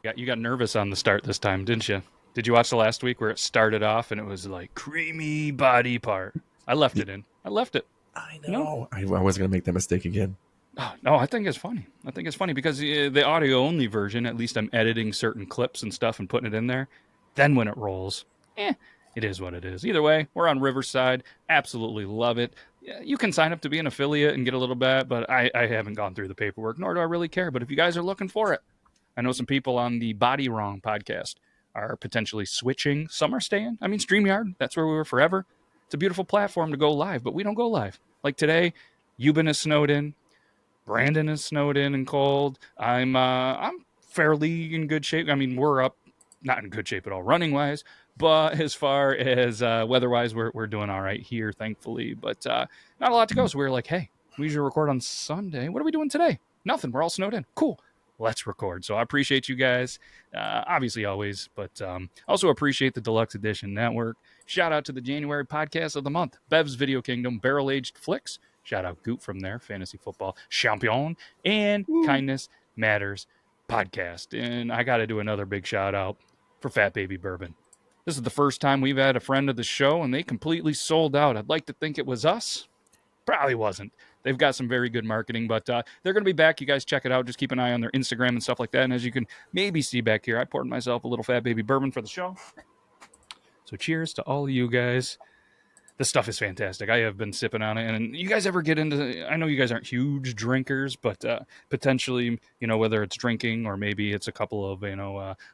You got nervous on the start this time, didn't you? Did you watch the last week where it started off and it was like creamy body part? I left Y- it in. I left it. I No, know. I wasn't gonna make that mistake again. oh, no, I think it's funny. I think it's funny because the audio only version, at least I'm editing certain clips and stuff and putting it in there. Then when it rolls, it is what it is. Either way, we're on Riverside. Absolutely love it. Yeah, you can sign up to be an affiliate and get a little bit, but I haven't gone through the paperwork, nor do I really care. But if you guys are looking for it, I know some people on the Body Wrong podcast are potentially switching. Some are staying. I mean, StreamYard, that's where we were forever. It's a beautiful platform to go live, but we don't go live. Like today, Euban is snowed in. Brandon is snowed in and cold. I'm fairly in good shape. I mean, we're up, not in good shape at all running wise, but as far as weather wise, we're doing all right here, thankfully. But not a lot to go. So we were like, hey, we usually record on Sunday. What are we doing today? Nothing. We're all snowed in. Cool. Let's record. So I appreciate you guys, obviously always, but also appreciate the Deluxe Edition Network. Shout out to the January podcast of the month, Bev's Video Kingdom, Barrel Aged Flicks. Shout out Goop from there, Fantasy Football Champion, and Woo. Kindness Matters podcast. And I got to do another big shout out for Fat Baby Bourbon. This is the first time we've had a friend of the show, and they completely sold out. I'd like to think it was us. Probably wasn't. They've got some very good marketing, but they're going to be back. You guys check it out. Just keep an eye on their Instagram and stuff like that. And as you can maybe see back here, I poured myself a little Fat Baby Bourbon for the show. So cheers to all of you guys. This stuff is fantastic. I have been sipping on it. And you guys ever get into, I know you guys aren't huge drinkers, but potentially, whether it's drinking or maybe it's a couple of,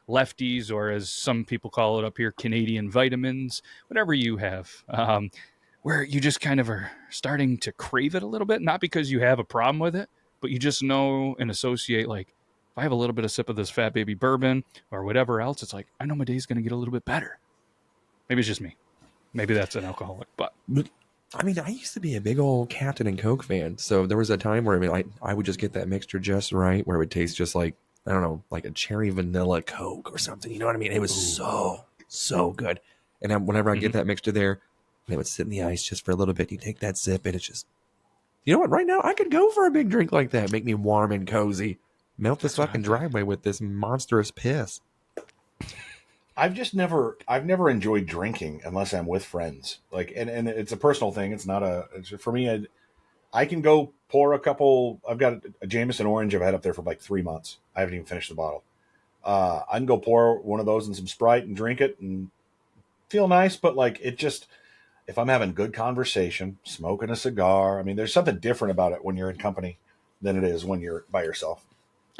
lefties, or as some people call it up here, Canadian vitamins, whatever you have, where you just kind of are starting to crave it a little bit, not because you have a problem with it, but you just know and associate, like, if I have a little bit of sip of this Fat Baby Bourbon or whatever else, it's like, I know my day's going to get a little bit better. Maybe it's just me. Maybe that's an alcoholic, but But I mean, I used to be a big old Captain and Coke fan. So there was a time where I would just get that mixture just right, where it would taste just like, I don't know, like a cherry vanilla Coke or something. You know what I mean? It was ooh. so good. And then whenever I Mm-hmm. get that mixture there, and it would sit in the ice just for a little bit. You take that sip, and it's just, you know what? Right now, I could go for a big drink like that. Make me warm and cozy. Melt this That's what fucking I'm thinking. driveway with this monstrous piss. I've never enjoyed drinking unless I'm with friends. Like, and it's a personal thing. It's not for me. I can go pour a couple. I've got a Jameson orange I've had up there for like 3 months. I haven't even finished the bottle. I can go pour one of those in some Sprite and drink it and feel nice. But like, it just, if I'm having good conversation, smoking a cigar, I mean, there's something different about it when you're in company than it is when you're by yourself.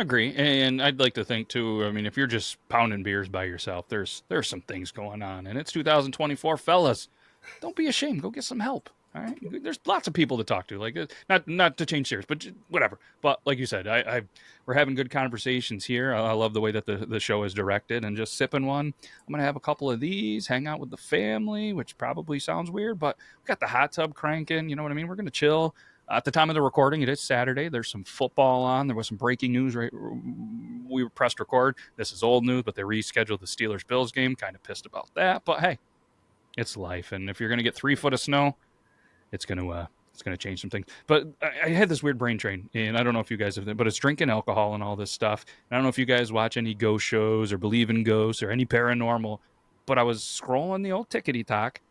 Agree, and I'd like to think too. I mean, if you're just pounding beers by yourself, there's some things going on, and it's 2024, fellas. Don't be ashamed. Go get some help. All right, there's lots of people to talk to. Like, not to change serious, but whatever. But like you said, we're having good conversations here. I love the way that the show is directed, and just sipping one. I'm gonna have a couple of these, hang out with the family, which probably sounds weird, but we got the hot tub cranking. You know what I mean? We're gonna chill. At the time of the recording, it is Saturday. There's some football on. There was some breaking news. Right, we were pressed record. This is old news, but they rescheduled the Steelers Bills game. Kind of pissed about that, but hey, it's life. And if you're gonna get 3 foot of snow, it's gonna change some things. But I had this weird brain train, and I don't know if you guys have, but it's drinking alcohol and all this stuff. And I don't know if you guys watch any ghost shows or believe in ghosts or any paranormal. But I was scrolling the old tickety talk,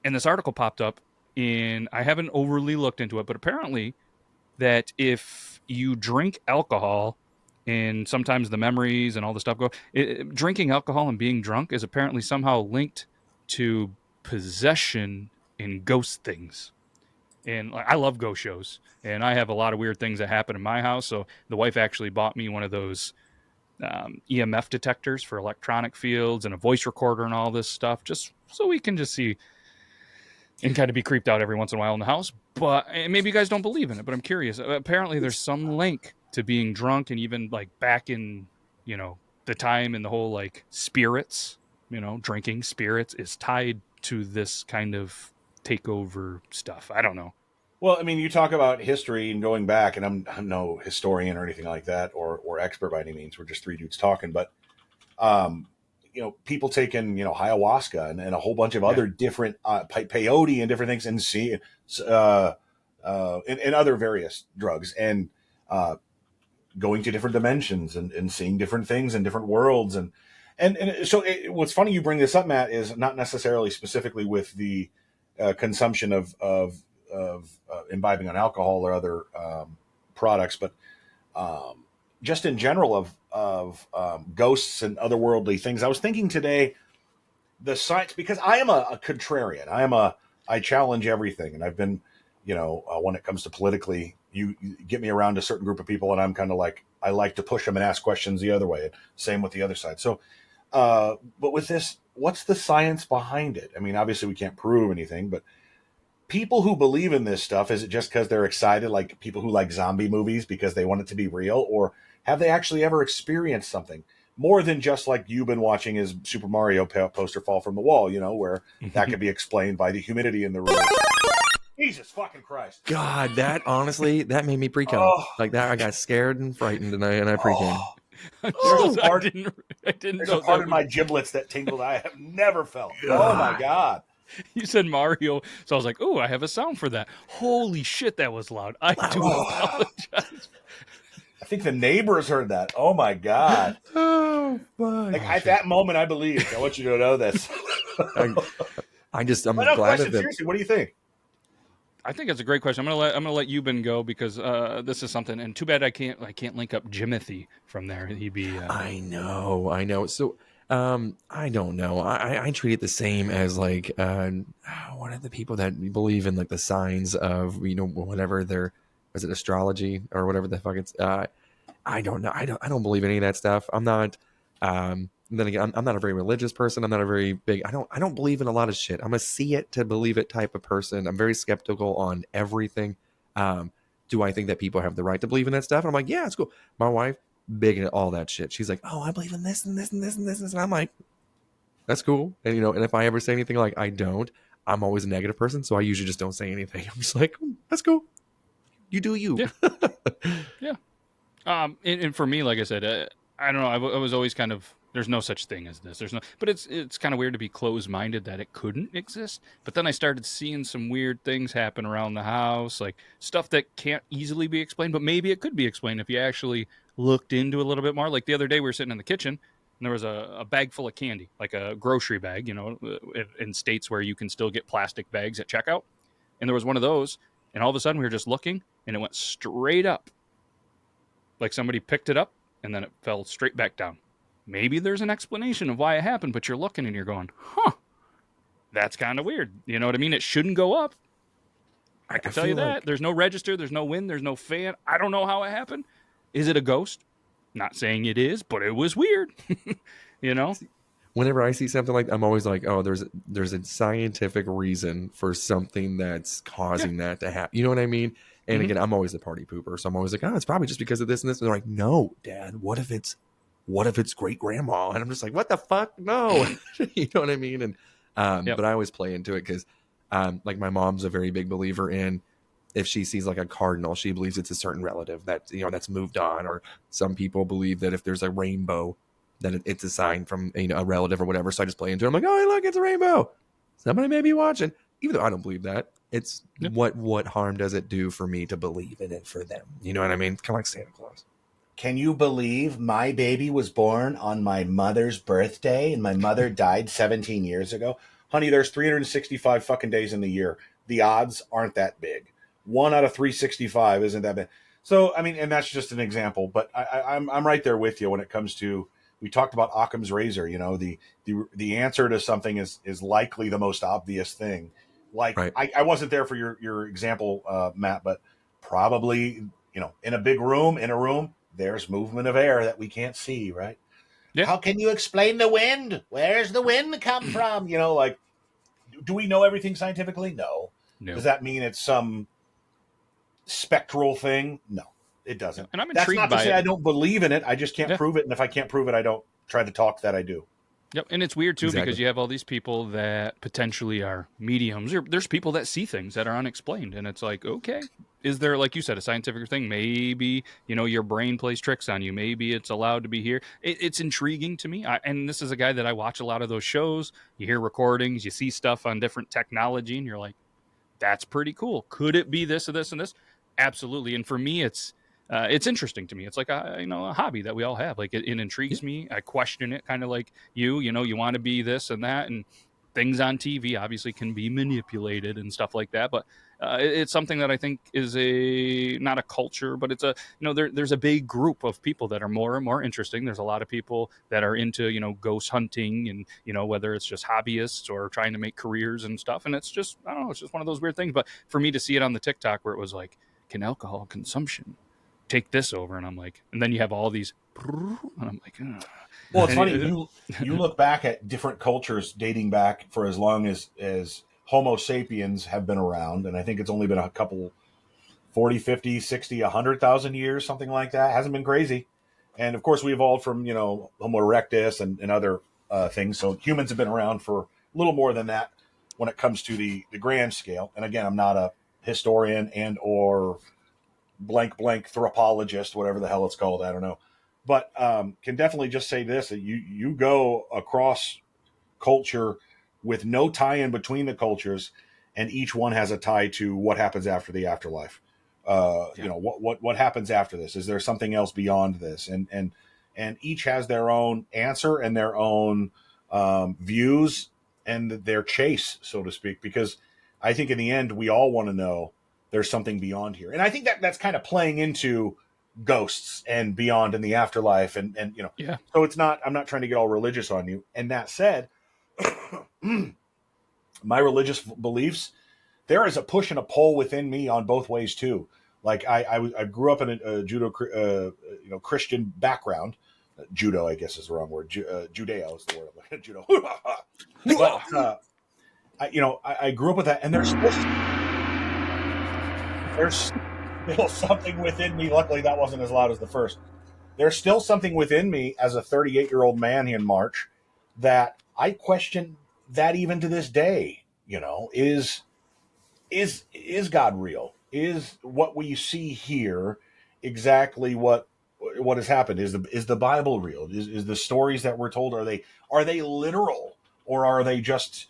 and this article popped up, and I haven't overly looked into it, but apparently that if you drink alcohol and sometimes the memories and all the stuff drinking alcohol and being drunk is apparently somehow linked to possession and ghost things. And I love ghost shows, and I have a lot of weird things that happen in my house. So the wife actually bought me one of those EMF detectors for electronic fields and a voice recorder and all this stuff, just so we can just see and kind of be creeped out every once in a while in the house. But maybe you guys don't believe in it, but I'm curious. Apparently, there's some link to being drunk, and even like back in, the time and the whole like spirits, drinking spirits is tied to this kind of takeover stuff. I don't know. Well, I mean, you talk about history and going back, and I'm no historian or anything like that, or expert by any means. We're just three dudes talking, but um, people taking ayahuasca and a whole bunch of Yeah. other different peyote and different things, and and other various drugs, and uh, going to different dimensions and seeing different things in different worlds. And so what's funny you bring this up, Matt, is not necessarily specifically with the consumption of imbibing on alcohol or other products, but just in general of ghosts and otherworldly things. I was thinking today, the science, because I am a contrarian. I challenge everything, and I've been, when it comes to politically, you get me around a certain group of people, and I'm kind of like, I like to push them and ask questions the other way. Same with the other side. So, but with this, what's the science behind it? I mean, obviously we can't prove anything, but people who believe in this stuff, is it just because they're excited, like people who like zombie movies because they want it to be real, or have they actually ever experienced something more than just like you've been watching his Super Mario poster fall from the wall, where that could be explained by the humidity in the room. Jesus fucking Christ. God, that honestly, that made me pre-cum. Oh. Like that, I got scared and frightened, and I pre-cum. There's a part, I didn't there's know a part that in my giblets that tingled I have never felt. Oh my God. You said Mario, so I was like, "Oh, I have a sound for that." Holy shit, that was loud. I do apologize. I think the neighbors heard that. Oh my God. Oh, fuck. Like at that moment, I believed. I want you to know this. I'm But glad question, of it. seriously, what do you think? I think it's a great question. I'm gonna let Euban go because this is something, and too bad I can't link up Jimothy from there. He'd be. I know. So, I don't know. I treat it the same as like, what are the people that believe in like the signs of whatever their, is it astrology or whatever the fuck it's. I don't know. I don't believe any of that stuff. I'm not. Then again, I'm not a very religious person. I'm not a very big. I don't believe in a lot of shit. I'm a see it to believe it type of person. I'm very skeptical on everything. Do I think that people have the right to believe in that stuff? And I'm like, yeah, it's cool. My wife, big into all that shit. She's like, oh, I believe in this and this and this and this, and I'm like, that's cool. And and if I ever say anything like I don't, I'm always a negative person, so I usually just don't say anything. I'm just like, that's cool. You do you. Yeah. Yeah. And for me, like I said, I don't know. I was always kind of. There's no such thing as this. There's no, but it's kind of weird to be closed-minded that it couldn't exist. But then I started seeing some weird things happen around the house, like stuff that can't easily be explained, but maybe it could be explained if you actually looked into it a little bit more. Like the other day, we were sitting in the kitchen, and there was a bag full of candy, like a grocery bag, in states where you can still get plastic bags at checkout. And there was one of those, and all of a sudden we were just looking, and it went straight up. Like somebody picked it up, and then it fell straight back down. Maybe there's an explanation of why it happened, but you're looking and you're going, that's kind of weird. You know what I mean? It shouldn't go up. I can tell you that. Like... There's no register, there's no wind, there's no fan. I don't know how it happened. Is it a ghost? Not saying it is, but it was weird. Whenever I see something like that, I'm always like, oh, there's a scientific reason for something that's causing that to happen. You know what I mean? And again, I'm always a party pooper. So I'm always like, oh, it's probably just because of this and this. And they're like, no, Dad, what if it's great grandma? And I'm just like, what the fuck? No. You know what I mean? And but I always play into it because like my mom's a very big believer in, if she sees like a cardinal, she believes it's a certain relative that that's moved on. Or some people believe that if there's a rainbow, that it's a sign from a relative or whatever. So I just play into it. I'm like, oh, hey, look, it's a rainbow. Somebody may be watching. Even though I don't believe that, it's what harm does it do for me to believe in it for them? You know what I mean? It's kind of like Santa Claus. Can you believe my baby was born on my mother's birthday and my mother died 17 years ago? Honey, there's 365 fucking days in the year. The odds aren't that big. 1 out of 365 isn't that big. So, I mean, and that's just an example, but I'm right there with you when it comes to, we talked about Occam's razor, the answer to something is likely the most obvious thing. Like, right. I wasn't there for your example, Matt, but probably, in a big room, there's movement of air that we can't see, right? Yeah. How can you explain the wind? Where's the wind come from? Do we know everything scientifically? No. Does that mean it's some spectral thing? No, it doesn't. And I'm intrigued by it. That's not to say I don't believe in it. I just can't prove it. And if I can't prove it, I don't try to talk that I do. Yep. And it's weird, too, because you have all these people that potentially are mediums. There's people that see things that are unexplained. And it's like, okay, is there, like you said, a scientific thing? Maybe, your brain plays tricks on you. Maybe it's allowed to be here. It's intriguing to me. And this is a guy that I watch a lot of those shows. You hear recordings, you see stuff on different technology, and you're like, that's pretty cool. Could it be this or this and this? Absolutely. And for me, it's it's interesting to me. It's like a hobby that we all have. Like it intrigues me. I question it, kind of like you. You want to be this and that, and things on TV obviously can be manipulated and stuff like that. But it's something that I think is not a culture, but it's there's a big group of people that are more and more interesting. There's a lot of people that are into ghost hunting, and whether it's just hobbyists or trying to make careers and stuff. And it's just, I don't know, it's just one of those weird things. But for me to see it on the TikTok where it was like, can alcohol consumption take this over? And I'm like, and then you have all these, and I'm like, ugh. Well, it's funny. You look back at different cultures dating back for as long as Homo sapiens have been around. And I think it's only been a couple, 40, 50, 60, 100,000 years, something like that. It hasn't been crazy. And of course we evolved from, Homo erectus and other things. So humans have been around for a little more than that when it comes to the grand scale. And again, I'm not a historian and or blank anthropologist, whatever the hell it's called. I don't know. But can definitely just say this, that you go across culture with no tie in between the cultures, and each one has a tie to what happens after the afterlife. What happens after this? Is there something else beyond this? And each has their own answer and their own views and their chase, so to speak, because I think in the end, we all want to know there's something beyond here. And I think that's kind of playing into ghosts and beyond in the afterlife. And Yeah. So I'm not trying to get all religious on you. And that said, my religious beliefs, there is a push and a pull within me on both ways too. Like I grew up in a judo, Christian background. Judo, I guess, is the wrong word. Judeo is the word. Judo. But I grew up with that, and there's still something within me. Luckily, that wasn't as loud as the first. There's still something within me as a 38-year-old man here in March that I question that even to this day. Is God real? Is what we see here exactly what has happened? Is the Bible real? Is the stories that we're told, are they literal, or are they just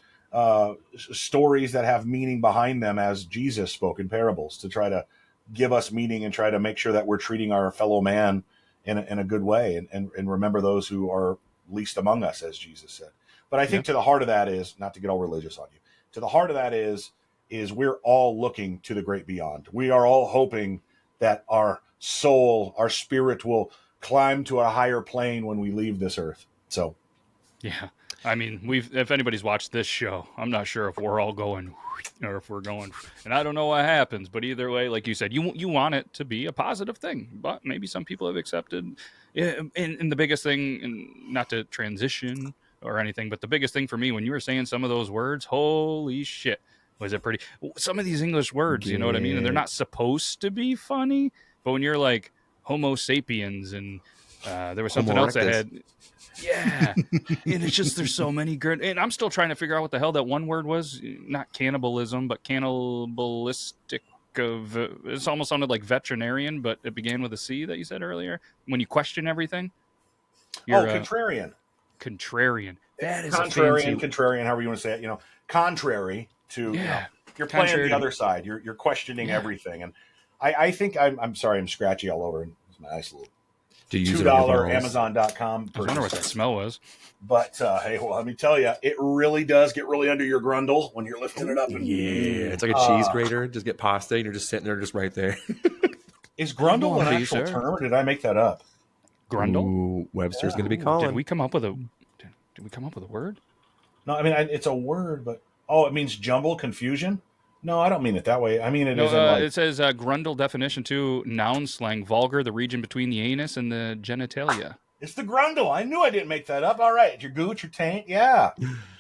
stories that have meaning behind them, as Jesus spoke in parables to try to give us meaning and try to make sure that we're treating our fellow man in a good way, and remember those who are least among us, as Jesus said. But I think to the heart of that is, not to get all religious on you, to the heart of that is we're all looking to the great beyond. We are all hoping that our soul, our spirit will climb to a higher plane when we leave this earth. So, yeah. I mean, if anybody's watched this show, I'm not sure if we're all going or if we're going, and I don't know what happens, but either way, like you said, you want it to be a positive thing, but maybe some people have accepted. And the biggest thing, and not to transition or anything, but the biggest thing for me when you were saying some of those words, holy shit, was it pretty? Some of these English words, you know what I mean? And they're not supposed to be funny, but when you're like Homo sapiens and there was something else I had. Yeah. And it's just, there's so many good, and I'm still trying to figure out what the hell that one word was. Not cannibalism, but cannibalistic. It almost sounded like veterinarian, but it began with a C that you said earlier. When you question everything. Contrarian. Contrarian. That is contrarian, however you want to say it. Contrary to, you're playing the other side. You're questioning everything. And I think I'm sorry, I'm scratchy all over. It's my nice little $2 Amazon.com. I wonder what that smell was. But hey, well, let me tell you, it really does get really under your grundle when you're lifting it up. And, it's like a cheese grater. Just get pasta, and you're just sitting there, just right there. Is grundle an actual term, or did I make that up? Grundle? Ooh, Webster's going to be calling. Did we come up with a word? No, I mean it's a word, but it means jumble, confusion. No, I don't mean it that way. I mean it it says Grundle definition 2, noun slang, vulgar, the region between the anus and the genitalia. It's the grundle. I knew I didn't make that up. All right, your gooch, your taint, yeah.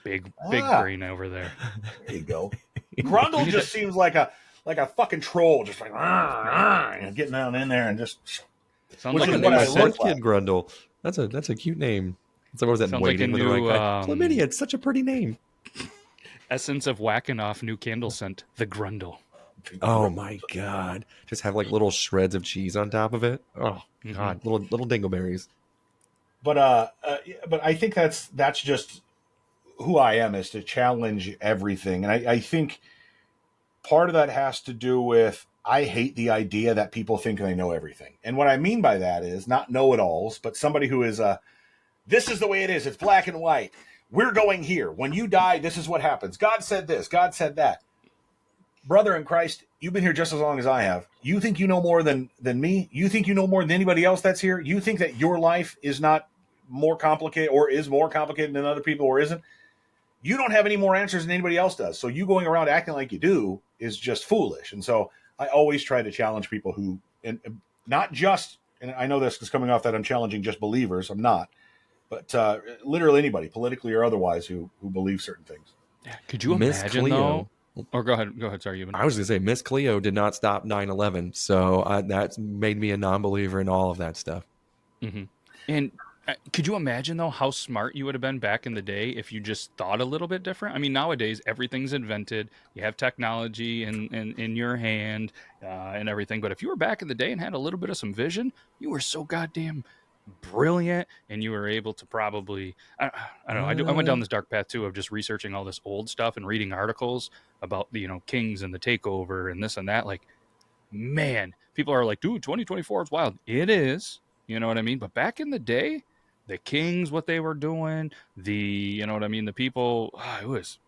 Big brain over there. There you go. Grundle just seems like a fucking troll, just like getting down in there and just. Sounds like a new kid Grundle. That's a cute name. It's like, what was that? Sounds waiting like a new, Chlamydia. It's such a pretty name. Essence of whacking off new candle scent, the Grundle. Oh my god! Just have like little shreds of cheese on top of it. Oh god, little dingleberries. But I think that's just who I am, is to challenge everything, and I think part of that has to do with I hate the idea that people think they know everything. And what I mean by that is not know-it-alls, but somebody who is this is the way it is. It's black and white. We're going here. When you die, this is what happens. God said this. God said that. Brother in Christ, you've been here just as long as I have. You think you know more than me? You think you know more than anybody else that's here? You think that your life is not more complicated or is more complicated than other people or isn't? You don't have any more answers than anybody else does. So you going around acting like you do is just foolish. And so I always try to challenge people who, and not just, and I know this is coming off that I'm challenging just believers. I'm not, but literally anybody, politically or otherwise, who believes certain things. Yeah. Could you Miss imagine Cleo. though? Or go ahead. Sorry, Evan. I was going to say, Miss Cleo did not stop 9/11, so that made me a non-believer in all of that stuff. Mm-hmm. And could you imagine, though, how smart you would have been back in the day if you just thought a little bit different? I mean, nowadays, everything's invented. You have technology in your hand and everything. But if you were back in the day and had a little bit of some vision, you were so goddamn brilliant, and you were able to probably, I don't know, I went down this dark path, too, of just researching all this old stuff and reading articles about, kings and the takeover and this and that. Like, man, people are like, dude, 2024 is wild. It is. You know what I mean? But back in the day, the kings, what they were doing, the people,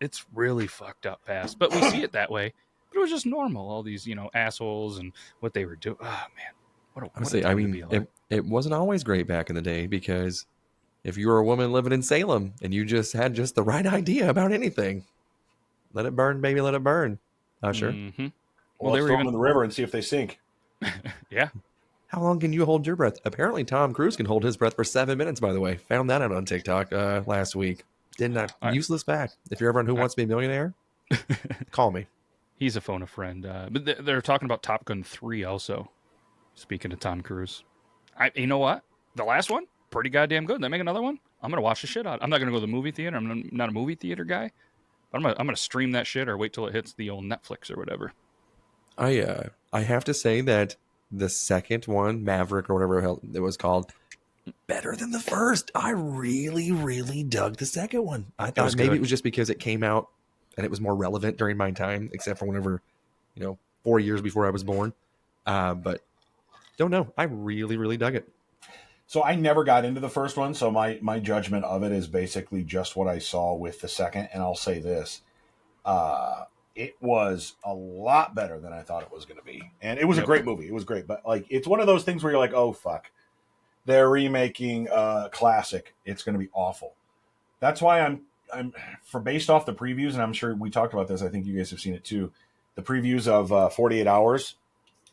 it's really fucked up past. But we see it that way. But it was just normal. All these, assholes and what they were doing. Oh man, what a time to be alive. It wasn't always great back in the day, because if you were a woman living in Salem and you just had the right idea about anything, let it burn, baby, let it burn. Sure. Mm-hmm. Well, let's throw them in the river and see if they sink. Yeah. How long can you hold your breath? Apparently, Tom Cruise can hold his breath for 7 minutes, by the way. Found that out on TikTok last week. Useless fact. If you're ever on Who Wants to Be a Millionaire, call me. He's a phone a friend. But they're talking about Top Gun 3 also. Speaking of Tom Cruise. You know what? The last one, pretty goddamn good. They make another one, I'm going to watch the shit out. I'm not going to go to the movie theater. I'm not a movie theater guy. But I'm going to stream that shit or wait till it hits the old Netflix or whatever. I have to say that the second one, Maverick or whatever it was called, better than the first. I really, really dug the second one. I thought maybe it was just because it came out and it was more relevant during my time, except for whenever, 4 years before I was born. But don't know. I really, really dug it. So I never got into the first one, so my judgment of it is basically just what I saw with the second. And I'll say this. It was a lot better than I thought it was going to be. And it was a great movie. It was great. But it's one of those things where you're like, oh, fuck. They're remaking a classic. It's going to be awful. That's why I'm based off the previews, and I'm sure we talked about this. I think you guys have seen it too. The previews of 48 Hours,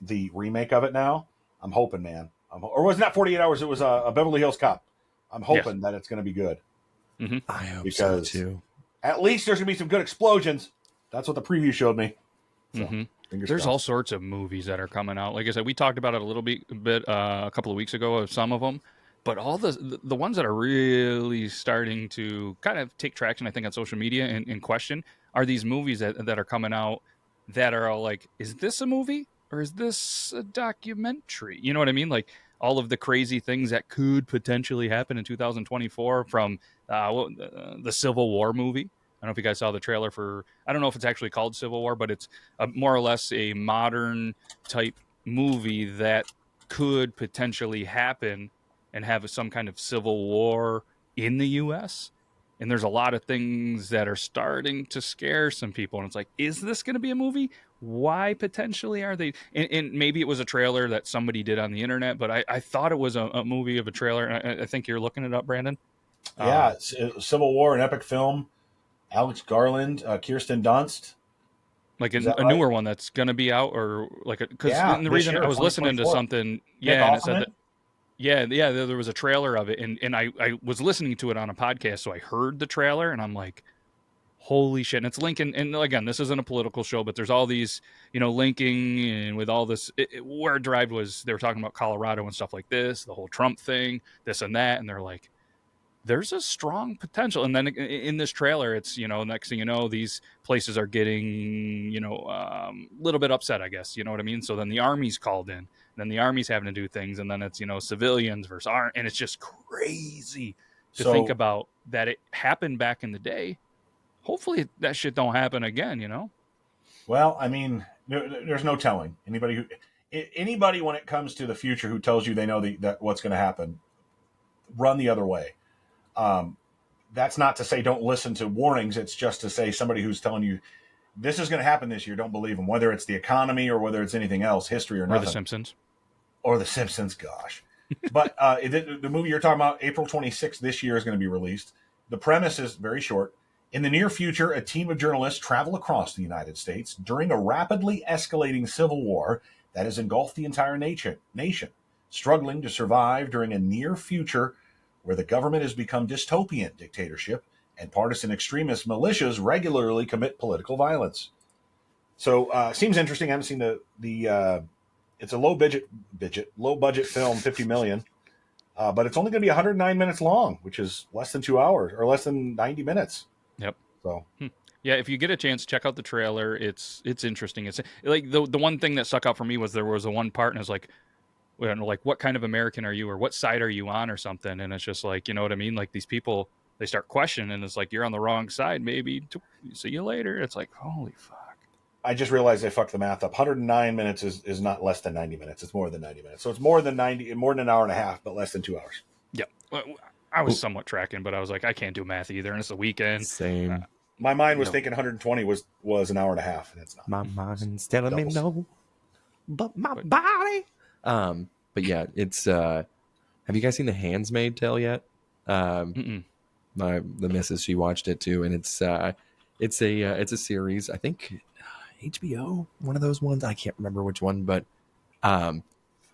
the remake of it now. I'm hoping, man. Or was it not 48 Hours? It was a Beverly Hills Cop. I'm hoping that it's going to be good. Mm-hmm. I hope so too. At least there's going to be some good explosions. That's what the preview showed me. So, there's all sorts of movies that are coming out. Like I said, we talked about it a little bit a couple of weeks ago of some of them, but all the ones that are really starting to kind of take traction, I think, on social media and in question are these movies that are coming out that are all like, is this a movie or is this a documentary? You know what I mean? Like all of the crazy things that could potentially happen in 2024 from the Civil War movie. I don't know if you guys saw the trailer for, I don't know if it's actually called Civil War, but it's more or less a modern type movie that could potentially happen and have some kind of civil war in the U.S. And there's a lot of things that are starting to scare some people. And it's like, is this going to be a movie? Why potentially are they? And maybe it was a trailer that somebody did on the internet, but I thought it was a movie of a trailer. And I think you're looking it up, Brandon. Yeah, Civil War, an epic film. Alex Garland, Kirsten Dunst. Like a newer one that's going to be out, or like, because the reason I was listening to something, and it said that, there was a trailer of it, and I was listening to it on a podcast, so I heard the trailer, and I'm like, holy shit. And it's linking, and again, this isn't a political show, but there's all these, linking, and with all this, where it derived was, they were talking about Colorado and stuff like this, the whole Trump thing, this and that, and they're like, there's a strong potential. And then in this trailer, it's, next thing you know, these places are getting, a little bit upset, I guess. You know what I mean? So then the army's called in, and then the army's having to do things. And then it's, civilians versus army. And it's just crazy to think about that it happened back in the day. Hopefully that shit don't happen again, Well, Well, I mean, there's no telling anybody when it comes to the future who tells you they know that what's going to happen. Run the other way. That's not to say don't listen to warnings. It's just to say somebody who's telling you this is going to happen this year, don't believe them. Whether it's the economy or whether it's anything else, history or nothing. Or The Simpsons. Or The Simpsons, gosh. But the movie you're talking about, April 26th this year, is going to be released. The premise is very short. In the near future, a team of journalists travel across the United States during a rapidly escalating civil war that has engulfed the entire nation, struggling to survive during a near future where the government has become dystopian dictatorship and partisan extremist militias regularly commit political violence. So seems interesting. I haven't seen the it's a low budget film, 50 million, but it's only going to be 109 minutes long, which is less than 2 hours or less than 90 minutes. Yep. So yeah, if you get a chance, check out the trailer. It's interesting. It's like the one thing that stuck out for me was there was a one part and it was like, what kind of American are you, or what side are you on, or something? And it's just like, you know what I mean? Like these people, they start questioning, and it's like you're on the wrong side. Maybe see you later. It's like, holy fuck. I just realized I fucked the math up. 109 minutes is not less than 90 minutes. It's more than 90 minutes. So it's more than an hour and a half, but less than 2 hours. Yeah. Well, I was somewhat tracking, but I was like, I can't do math either, and it's the weekend. Same. My mind was thinking 120 was an hour and a half, and it's not. My mind's telling me no, but my body. But yeah, it's. Have you guys seen The Handmaid's Tale yet? The missus, she watched it too, and it's a series. I think HBO, one of those ones. I can't remember which one, but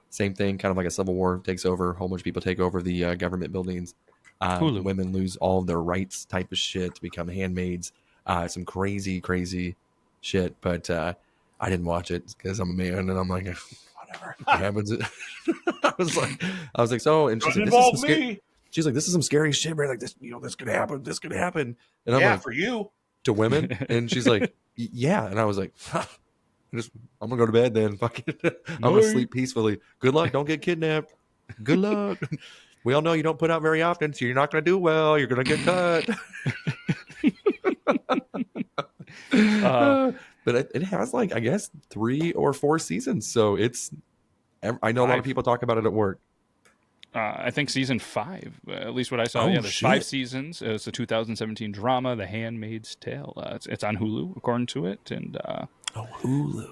same thing, kind of like a civil war takes over. A whole bunch of people take over the government buildings. Women lose all of their rights, type of shit, to become handmaids. Some crazy shit, but I didn't watch it because I'm a man, and I'm like, whatever happens. I was like, so, and she's like, this is some scary shit, man. Like this, this could happen. This could happen. And I'm like, for you, to women. And she's like, yeah. And I was like, I'm gonna go to bed then. Fuck it. I'm gonna sleep peacefully. Good luck. Don't get kidnapped. Good luck. We all know you don't put out very often, so you're not gonna do well. You're gonna get cut. But it has, like, I guess 3 or 4 seasons, so it's. I know a lot of people talk about it at work. I think season 5, at least what I saw. Oh, yeah, there's shit. 5 seasons. It's a 2017 drama, The Handmaid's Tale. It's on Hulu, according to it, and Hulu.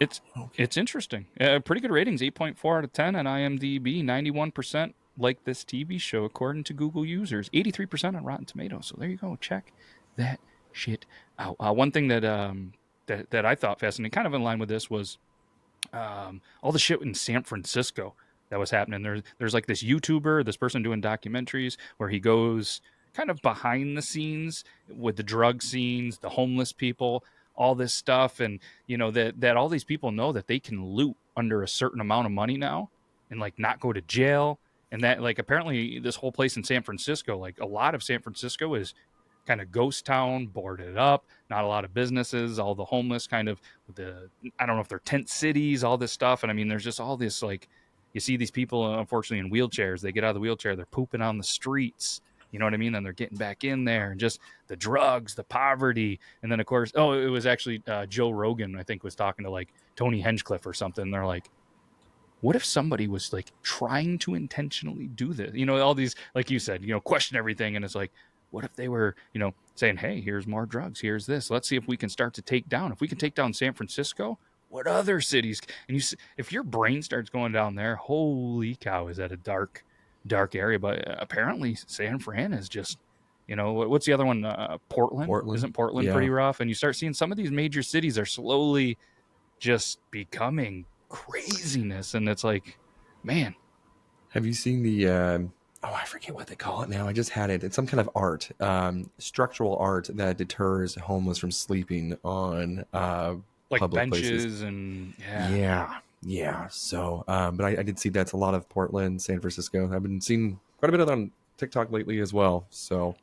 It's interesting. Pretty good ratings, 8.4 out of 10 on IMDb, 91% like this TV show, according to Google users, 83% on Rotten Tomatoes. So there you go. Check that shit out. One thing that I thought fascinating, kind of in line with this, was all the shit in San Francisco that was happening. There's like this YouTuber, this person doing documentaries where he goes kind of behind the scenes with the drug scenes, the homeless people, all this stuff, and that all these people know that they can loot under a certain amount of money now and like not go to jail. And that, like, apparently this whole place in San Francisco, like a lot of San Francisco is kind of ghost town, boarded up, not a lot of businesses, all the homeless kind of I don't know if they're tent cities, all this stuff. And I mean, there's just all this, like, you see these people, unfortunately, in wheelchairs. They get out of the wheelchair, they're pooping on the streets. You know what I mean? Then they're getting back in there, and just the drugs, the poverty. And then, of course, it was actually Joe Rogan, I think, was talking to like Tony Hinchcliffe or something. They're like, what if somebody was like trying to intentionally do this? All these, like you said, question everything. And it's like, what if they were, saying, hey, here's more drugs, here's this. Let's see if we can start to take down. If we can take down San Francisco, what other cities? And if your brain starts going down there, holy cow, is that a dark area? But apparently San Fran is just, what's the other one? Portland. Isn't Portland pretty rough? And you start seeing some of these major cities are slowly just becoming craziness. And it's like, man. Have you seen the I forget what they call it now. I just had it. It's some kind of art, structural art that deters homeless from sleeping on like public benches places. And yeah. So, but I did see that's a lot of Portland, San Francisco. I've been seeing quite a bit of it on TikTok lately as well. So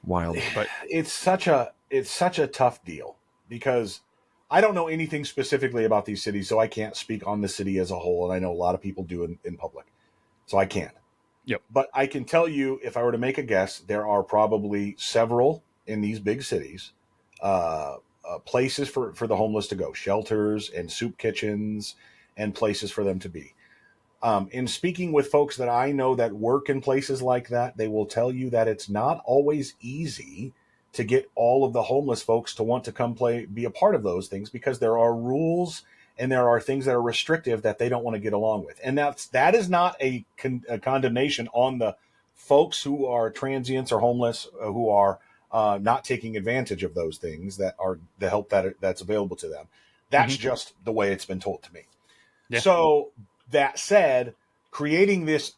wild. But it's such a tough deal because I don't know anything specifically about these cities, so I can't speak on the city as a whole. And I know a lot of people do in public, so I can't. Yep. But I can tell you, if I were to make a guess, there are probably several in these big cities, places for the homeless to go, shelters and soup kitchens and places for them to be. In speaking with folks that I know that work in places like that, they will tell you that it's not always easy to get all of the homeless folks to want to come be a part of those things, because there are rules and there are things that are restrictive that they don't want to get along with. And that is not a condemnation on the folks who are transients or homeless, who are not taking advantage of those things that are the help that's available to them. That's just the way it's been told to me. Yeah. So that said, creating this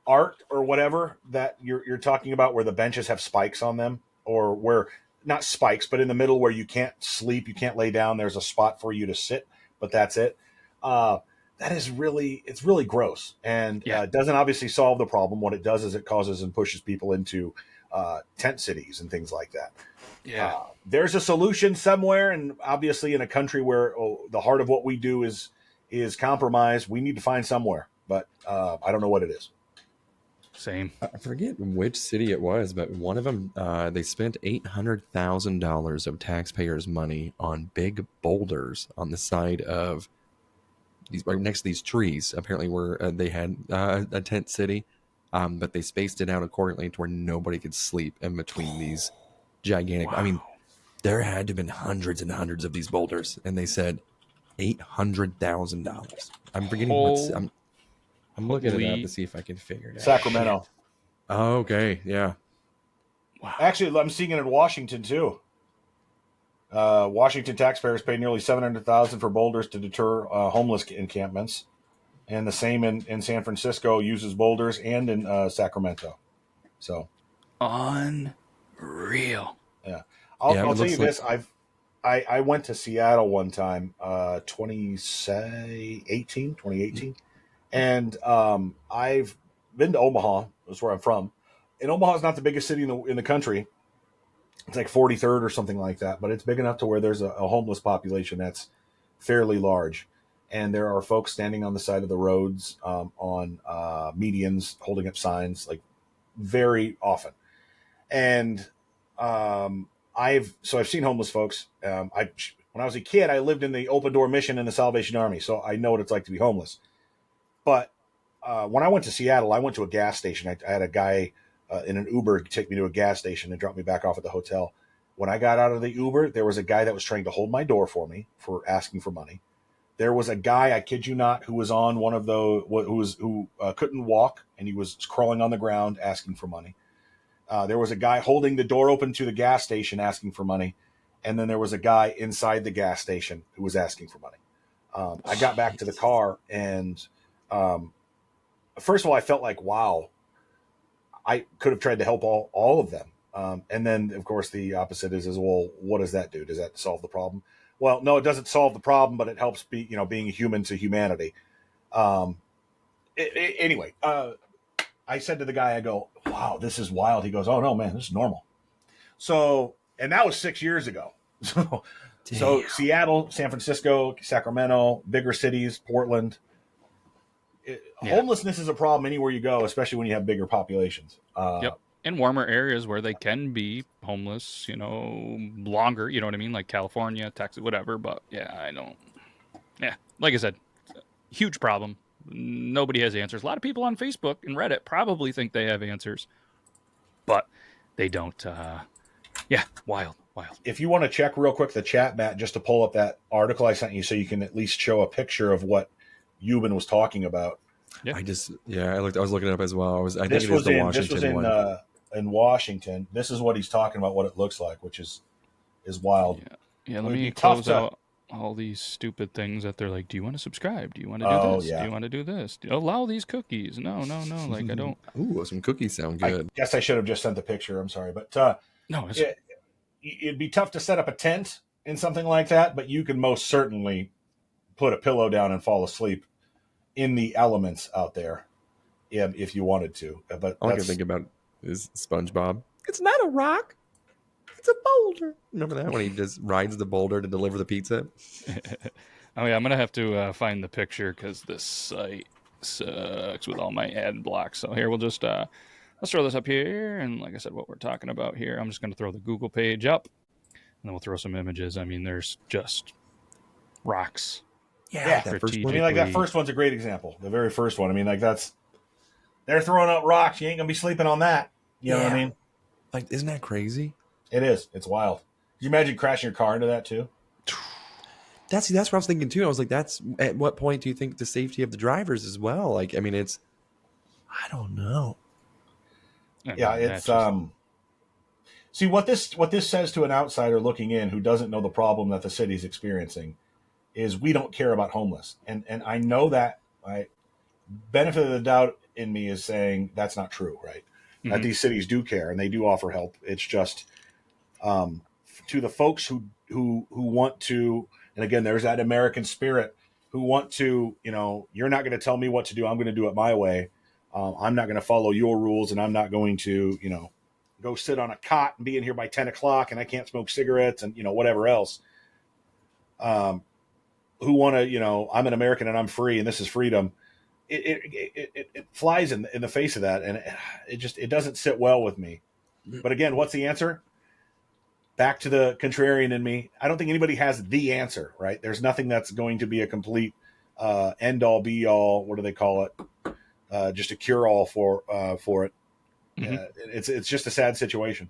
art or whatever that you're talking about, where the benches have spikes on them, or where not spikes, but in the middle where you can't sleep, you can't lay down, there's a spot for you to sit, but that's it. That is it's really gross, and doesn't obviously solve the problem. What it does is it causes and pushes people into tent cities and things like that. Yeah, there's a solution somewhere, and obviously in a country where the heart of what we do is compromised, we need to find somewhere, but I don't know what it is. Same. I forget which city it was, but one of them, they spent $800,000 of taxpayers' money on big boulders on the side of these, right next to these trees. Apparently, where they had a tent city, but they spaced it out accordingly to where nobody could sleep in between these gigantic. Wow. I mean, there had to have been hundreds and hundreds of these boulders, and they said $800,000. I'm forgetting what's. I'm looking it up to see if I can figure it out. Sacramento. Oh, okay, yeah. Wow. Actually, I'm seeing it in Washington too. Washington taxpayers paid nearly $700,000 for boulders to deter homeless encampments, and the same in San Francisco uses boulders, and in Sacramento. So unreal. Yeah, I'll tell you this. I went to Seattle one time, 2018. And I've been to Omaha. That's where I'm from. And Omaha is not the biggest city in the country. It's like 43rd or something like that. But it's big enough to where there's a homeless population that's fairly large. And there are folks standing on the side of the roads on medians, holding up signs, like very often. And I've seen homeless folks. When I was a kid, I lived in the Open Door Mission in the Salvation Army, so I know what it's like to be homeless. But when I went to Seattle, I went to a gas station. I had a guy in an Uber take me to a gas station and drop me back off at the hotel. When I got out of the Uber, there was a guy that was trying to hold my door for me for asking for money. There was a guy, I kid you not, who was on one of those who couldn't walk, and he was crawling on the ground asking for money. There was a guy holding the door open to the gas station asking for money, and then there was a guy inside the gas station who was asking for money. I got back to the car, and first of all, I felt like, wow, I could have tried to help all of them. And then, of course, the opposite is well, what does that do? Does that solve the problem? Well, no, it doesn't solve the problem, but it helps being a human to humanity. Anyway, I said to the guy, I go, wow, this is wild. He goes, oh no, man, this is normal. So, and that was 6 years ago. So Seattle, San Francisco, Sacramento, bigger cities, Portland. Homelessness is a problem anywhere you go, especially when you have bigger populations. Yep. In warmer areas where they can be homeless, longer, you know what I mean? Like California, Texas, whatever. But like I said, huge problem. Nobody has answers. A lot of people on Facebook and Reddit probably think they have answers, but they don't. Wild. If you want to check real quick the chat, Matt, just to pull up that article I sent you so you can at least show a picture of what Euban was talking about. Yeah. I was looking it up as well. I think it was the Washington one. In Washington. This is what he's talking about, what it looks like, which is wild. Yeah, let me close out all these stupid things that they're like, do you want to subscribe? Do you want to do this? Yeah. Do you want to do this? Allow these cookies. No. Like, I don't. Ooh, some cookies sound good. I guess I should have just sent the picture. I'm sorry. But no, it'd be tough to set up a tent in something like that, but you can most certainly put a pillow down and fall asleep in the elements out there if you wanted to. But all I can think about is SpongeBob. It's not a rock. It's a boulder. Remember that when he just rides the boulder to deliver the pizza? I'm going to have to find the picture because this site sucks with all my ad blocks. So here, we'll just, let's throw this up here. And like I said, what we're talking about here, I'm just going to throw the Google page up. then we'll throw some images. I mean, there's just rocks. Yeah. that first I one. mean, like that first one's a great example. The very first one. I mean, like they're throwing up rocks. You ain't gonna be sleeping on that. You know what I mean? Like, isn't that crazy? It is. It's wild. Can you imagine crashing your car into that too? That's what I was thinking too. I was like, that's at what point do you think the safety of the drivers as well? Like, I mean, I don't know. Yeah, it's See what this says to an outsider looking in who doesn't know the problem that the city's experiencing is we don't care about homeless. And I know that benefit of the doubt in me is saying that's not true, right? Mm-hmm. That these cities do care and they do offer help. It's just to the folks who want to, and again, there's that American spirit, who want to, you're not going to tell me what to do. I'm going to do it my way. I'm not going to follow your rules, and I'm not going to, go sit on a cot and be in here by 10 o'clock and I can't smoke cigarettes and, whatever else. Who want to, I'm an American and I'm free and this is freedom. It flies in the face of that. And it doesn't sit well with me. But again, what's the answer? Back to the contrarian in me. I don't think anybody has the answer, right? There's nothing that's going to be a complete end all be all. What do they call it? Just a cure all for it. Mm-hmm. It's just a sad situation.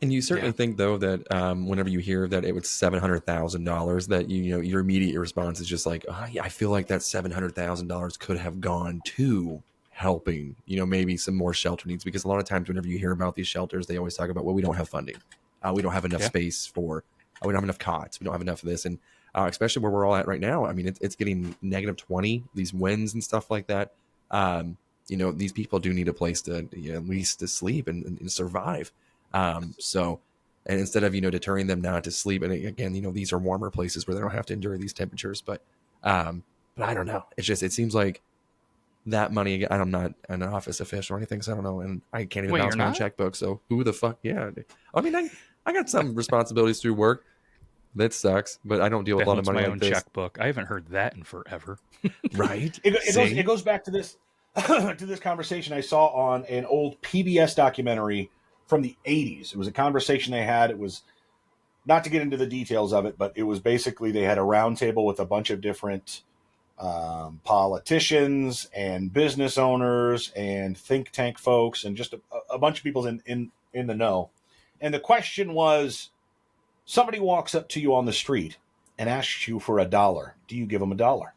And you certainly think, though, that whenever you hear that it was $700,000, that your immediate response is just like, oh, yeah, I feel like that $700,000 could have gone to helping, maybe some more shelter needs. Because a lot of times, whenever you hear about these shelters, they always talk about, well, we don't have funding, we don't have enough space for, we don't have enough cots, we don't have enough of this, and especially where we're all at right now. I mean, it's getting -20, these winds and stuff like that. These people do need a place to at least to sleep and survive. So, and instead of, deterring them not to sleep, and again, these are warmer places where they don't have to endure these temperatures, but I don't know. It seems like that money, I'm not an office official or anything, so I don't know. And I can't even bounce my own checkbook. So who the fuck? Yeah. I mean, I got some responsibilities through work. That sucks, but I don't deal with a lot of money like this. Checkbook. I haven't heard that in forever. Right. It goes back to this, to this conversation I saw on an old PBS documentary from the 80s. It was a conversation they had. It was, not to get into the details of it, but it was basically they had a round table with a bunch of different politicians and business owners and think tank folks and just a bunch of people in the know. And the question was, somebody walks up to you on the street and asks you for $1. Do you give them $1?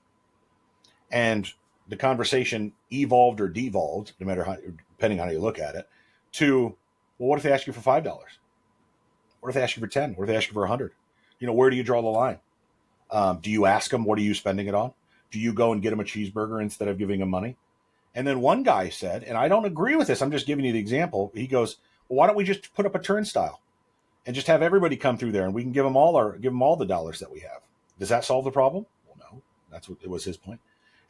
And the conversation evolved or devolved, no matter how, depending on how you look at it, to, well, what if they ask you for $5? What if they ask you for 10? What if they ask you for 100? Where do you draw the line? Do you ask them, what are you spending it on? Do you go and get them a cheeseburger instead of giving them money? And then one guy said, and I don't agree with this, I'm just giving you the example. He goes, well, why don't we just put up a turnstile and just have everybody come through there and we can give them all the dollars that we have. Does that solve the problem? Well, no, that's what it was his point.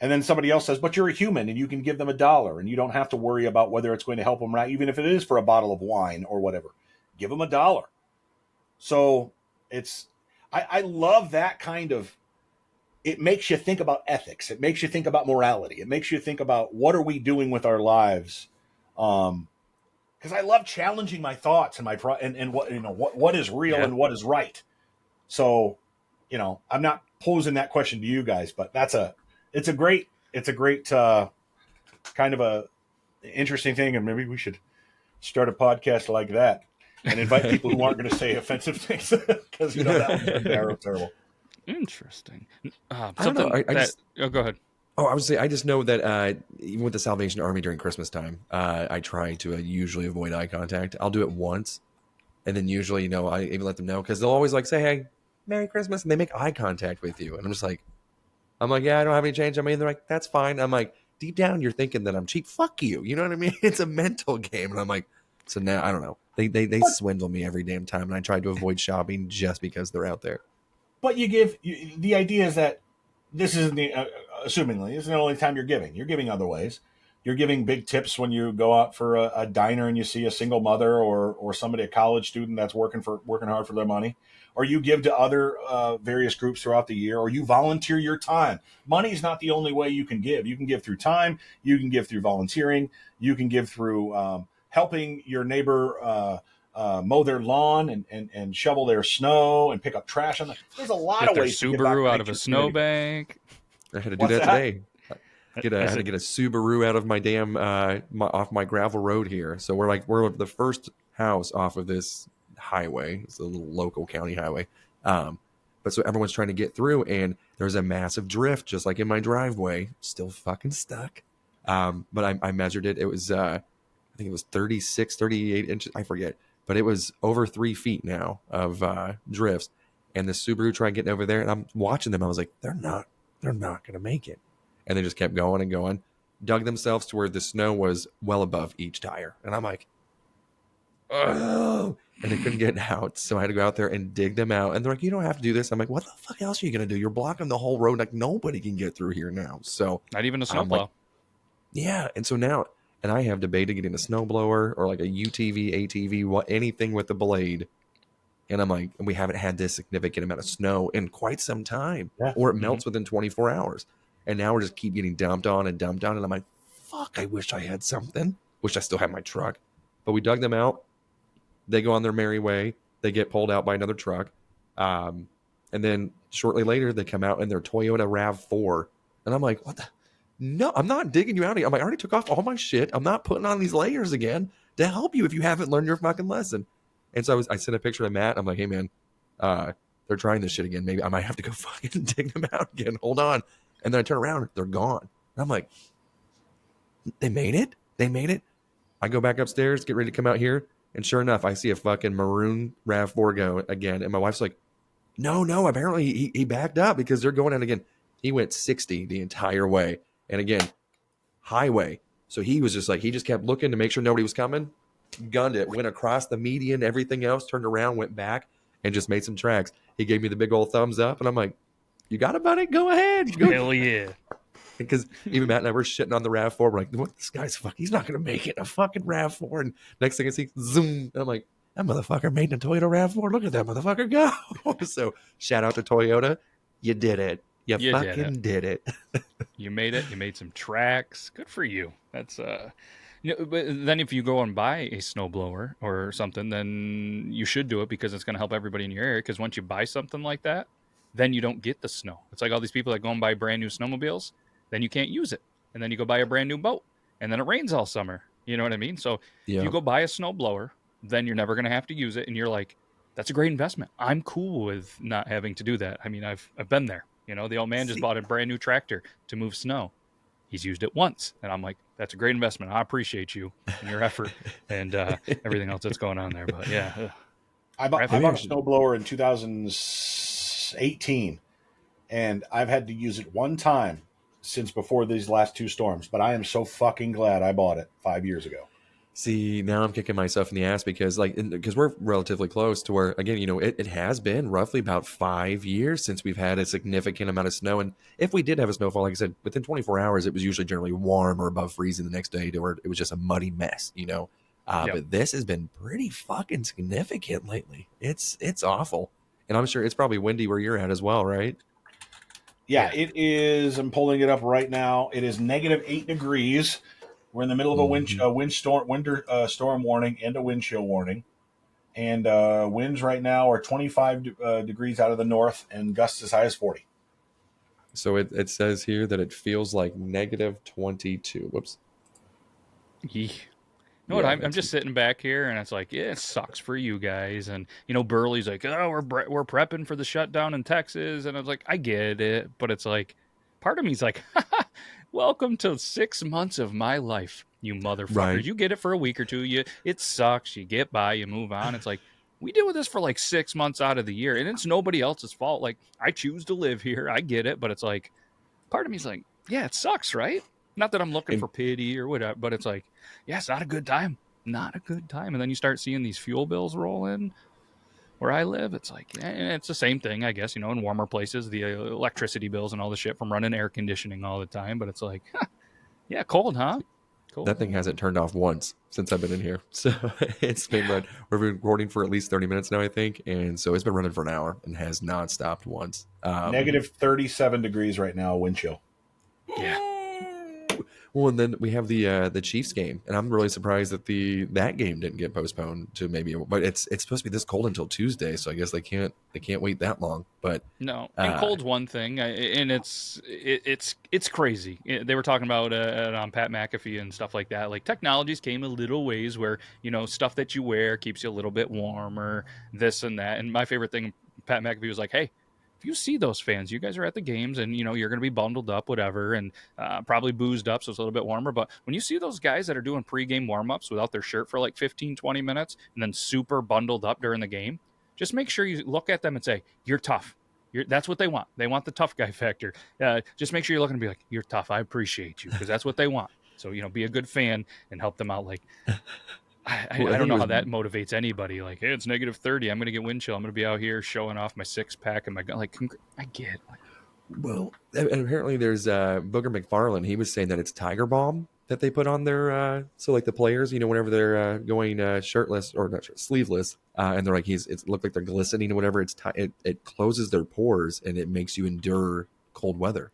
And then somebody else says, but you're a human and you can give them $1 and you don't have to worry about whether it's going to help them or not, even if it is for a bottle of wine or whatever. Give them $1. So I love that kind of, it makes you think about ethics. It makes you think about morality. It makes you think about what are we doing with our lives? Because I love challenging my thoughts and what is real and what is right. So, I'm not posing that question to you guys, but it's a great kind of a interesting thing, and maybe we should start a podcast like that and invite people who aren't going to say offensive things because that would be terrible. Interesting. I don't know. Go ahead. Oh, I would say I just know that even with the Salvation Army during Christmas time, I try to usually avoid eye contact. I'll do it once, and then usually, I even let them know because they'll always say, "Hey, Merry Christmas," and they make eye contact with you, and I'm just like, yeah, I don't have any change. They're like, that's fine. I'm like, deep down, you're thinking that I'm cheap. Fuck you. You know what I mean? It's a mental game, and I'm like, so now I don't know. They swindle me every damn time, and I try to avoid shopping just because they're out there. But the idea is that this isn't assumingly, this isn't the only time you're giving. You're giving other ways. You're giving big tips when you go out for a diner and you see a single mother or somebody, a college student that's working hard for their money, or you give to other various groups throughout the year, or you volunteer your time. Money is not the only way you can give. You can give through time. You can give through volunteering. You can give through helping your neighbor mow their lawn and shovel their snow and pick up trash on the. There's a lot Get of their ways to give back Subaru out to of a your community. snowbank. I had to do What's that that? today. I had to get a Subaru out of my damn off my gravel road here. So we're the first house off of this highway. It's a little local county highway. But so everyone's trying to get through, and there's a massive drift, just like in my driveway. Still fucking stuck. But I measured it. It was I think it was 36, 38 inches. I forget, but it was over 3 feet now of drifts. And the Subaru tried getting over there, and I'm watching them. I was like, they're not gonna make it. And they just kept going and going, dug themselves to where the snow was well above each tire. And I'm like, oh, and they couldn't get out. So I had to go out there and dig them out. And they're like, you don't have to do this. I'm like, what the fuck else are you going to do? You're blocking the whole road. Like, nobody can get through here now. So Not even a I'm snowplow. like, yeah. And so now, and I have debated getting a snowblower or like a UTV, ATV, anything with a blade. And I'm like, we haven't had this significant amount of snow in quite some time, or it melts within 24 hours. And now we're just keep getting dumped on. And I'm like, fuck, I wish I had something. Wish I still had my truck. But we dug them out. They go on their merry way. They get pulled out by another truck. And then shortly later, they come out in their Toyota RAV4. And I'm like, what the? No, I'm not digging you out. I'm like, I already took off all my shit. I'm not putting on these layers again to help you if you haven't learned your fucking lesson. And so I sent a picture to Matt. I'm like, hey, man, they're trying this shit again. Maybe I might have to go fucking dig them out again. Hold on. And then I turn around. They're gone. And I'm like, they made it? They made it? I go back upstairs, get ready to come out here. And sure enough, I see a fucking maroon RAV4 go again. And my wife's like, no, apparently he backed up because they're going out again. He went 60 the entire way. And again, highway. So he was just like, he just kept looking to make sure nobody was coming. Gunned it, went across the median, everything else, turned around, went back, and just made some tracks. He gave me the big old thumbs up. And I'm like, you got it, buddy? Go ahead. Go. Hell yeah. Because even Matt and I were shitting on the RAV4. We're like, what? This guy's he's not going to make it. A fucking RAV4. And next thing I see, zoom. And I'm like, that motherfucker made a Toyota RAV4. Look at that motherfucker go. So shout out to Toyota. You did it. You fucking did it. You made it. You made some tracks. Good for you. That's but then if you go and buy a snowblower or something, then you should do it because it's going to help everybody in your area. Because once you buy something like that, then you don't get the snow. It's like all these people that go and buy brand new snowmobiles, then you can't use it. And then you go buy a brand new boat, and then it rains all summer. You know what I mean? So if you go buy a snowblower, then you're never going to have to use it. And you're like, that's a great investment. I'm cool with not having to do that. I mean, I've been there. You know, the old man just bought a brand new tractor to move snow. He's used it once. And I'm like, that's a great investment. I appreciate you and your effort and everything else that's going on there. But yeah. I bought a snowblower in 2018, and I've had to use it one time since before these last two storms. But I am so fucking glad I bought it 5 years ago. See, now I'm kicking myself in the ass because we're relatively close to where, again, you know, it has been roughly about 5 years since we've had a significant amount of snow. And if we did have a snowfall, like I said, within 24 hours, it was usually generally warm or above freezing the next day to where it was just a muddy mess, you know. But this has been pretty fucking significant lately. It's awful. And I'm sure it's probably windy where you're at as well, right? Yeah, it is. I'm pulling it up right now. It is -8 degrees. We're in the middle of a winter storm warning and a wind chill warning. And winds right now are 25 degrees out of the north and gusts as high as 40. So it says here that it feels like -22. Whoops. You know what? I'm just sitting back here, and it's like, yeah, it sucks for you guys. And, you know, Burley's like, oh, we're prepping for the shutdown in Texas. And I was like, I get it. But it's like, part of me's like, welcome to 6 months of my life, you motherfuckers. Right. You get it for a week or two. It sucks. You get by. You move on. It's like, we deal with this for like 6 months out of the year, and it's nobody else's fault. Like, I choose to live here. I get it. But it's like, part of me's like, yeah, it sucks, right? Not that I'm looking for pity or whatever, but it's like, yeah, it's not a good time. Not a good time. And then you start seeing these fuel bills roll in where I live. It's like, it's the same thing, I guess, you know, in warmer places, the electricity bills and all the shit from running air conditioning all the time. But it's like, yeah, cold, huh? Cold. That thing hasn't turned off once since I've been in here. So it's been we've been recording for at least 30 minutes now, I think. And so it's been running for an hour and has not stopped once. -37 degrees right now, wind chill. Yeah. Well, and then we have the Chiefs game, and I'm really surprised that that game didn't get postponed to maybe. But it's supposed to be this cold until Tuesday, so I guess they can't wait that long. But No, and uh, cold's one thing, and it's crazy. They were talking about on Pat McAfee and stuff like that. Like technologies came a little ways where stuff that you wear keeps you a little bit warmer, this and that. And my favorite thing, Pat McAfee was like, "Hey, if you see those fans, you guys are at the games, and you're going to be bundled up, whatever, and probably boozed up, so it's a little bit warmer. But when you see those guys that are doing pregame warm ups without their shirt for like 15, 20 minutes, and then super bundled up during the game." Just make sure you look at them and say, "You're tough." That's what they want. They want the tough guy factor. Just make sure you're looking to be like, "You're tough. I appreciate you," because that's what they want. So be a good fan and help them out. Like well, I I don't think it know was how that motivates anybody. Like, hey, it's -30. I'm gonna get wind chill. I'm gonna be out here showing off my 6-pack and my gun. Like, I get. Like, well, and apparently there's Booger McFarland. He was saying that it's Tiger Balm that they put on their so like the players, whenever they're going shirtless or not sleeveless, and they're like it looked like they're glistening or whatever. It closes their pores and it makes you endure cold weather.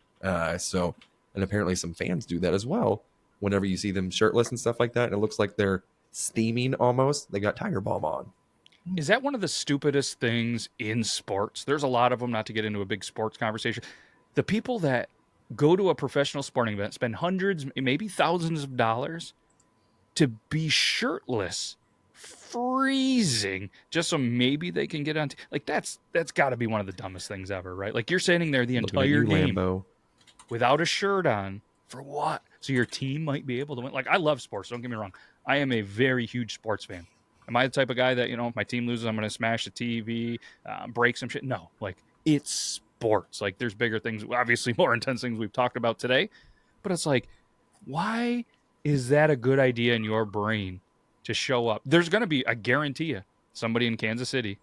So and apparently some fans do that as well. Whenever you see them shirtless and stuff like that, and it looks like they're steaming almost. They got Tiger Balm on. is that one of the stupidest things in sports? There's a lot of them. Not to get into a big sports conversation, the people that go to a professional sporting event spend hundreds, maybe thousands of dollars to be shirtless, freezing, just so maybe they can get on. Like that's got to be one of the dumbest things ever, right? Like you're standing there the Looking at entire you, game Lambo. without a shirt on for what? So your team might be able to win. Like I love sports. Don't get me wrong. I am a very huge sports fan. Am I the type of guy that if my team loses, I'm going to smash the TV, break some shit? No, like it's sports. Like there's bigger things, obviously more intense things we've talked about today, but it's like, why is that a good idea in your brain to show up? There's going to be, I guarantee you, somebody in Kansas City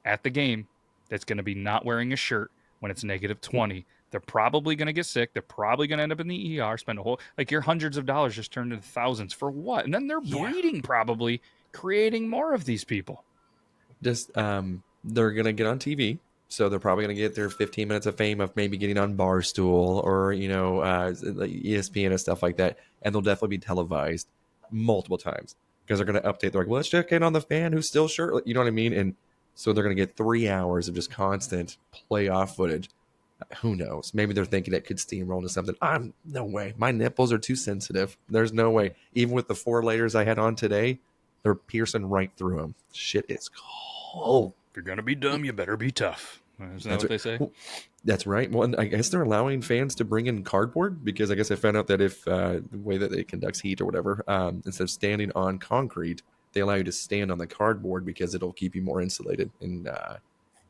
at the game that's going to be not wearing a shirt when it's -20. They're probably going to get sick. They're probably going to end up in the ER, spend a whole, like your hundreds of dollars just turned into thousands for what? And then they're breeding, probably creating more of these people. Just they're gonna get on TV, so they're probably gonna get their 15 minutes of fame of maybe getting on Barstool or like ESPN and stuff like that, and they'll definitely be televised multiple times because they're gonna update. They're like, well, let's check in on the fan who's still shirtless. You know what I mean? And so they're gonna get 3 hours of just constant playoff footage. Who knows? Maybe they're thinking it could steamroll into something. No way. My nipples are too sensitive. There's no way. Even with the 4 layers I had on today, they're piercing right through them. Shit is cold. If you're going to be dumb, you better be tough. Isn't that what they say? Well, that's right. Well, and I guess they're allowing fans to bring in cardboard because I guess I found out that if the way that it conducts heat or whatever, instead of standing on concrete, they allow you to stand on the cardboard because it'll keep you more insulated, and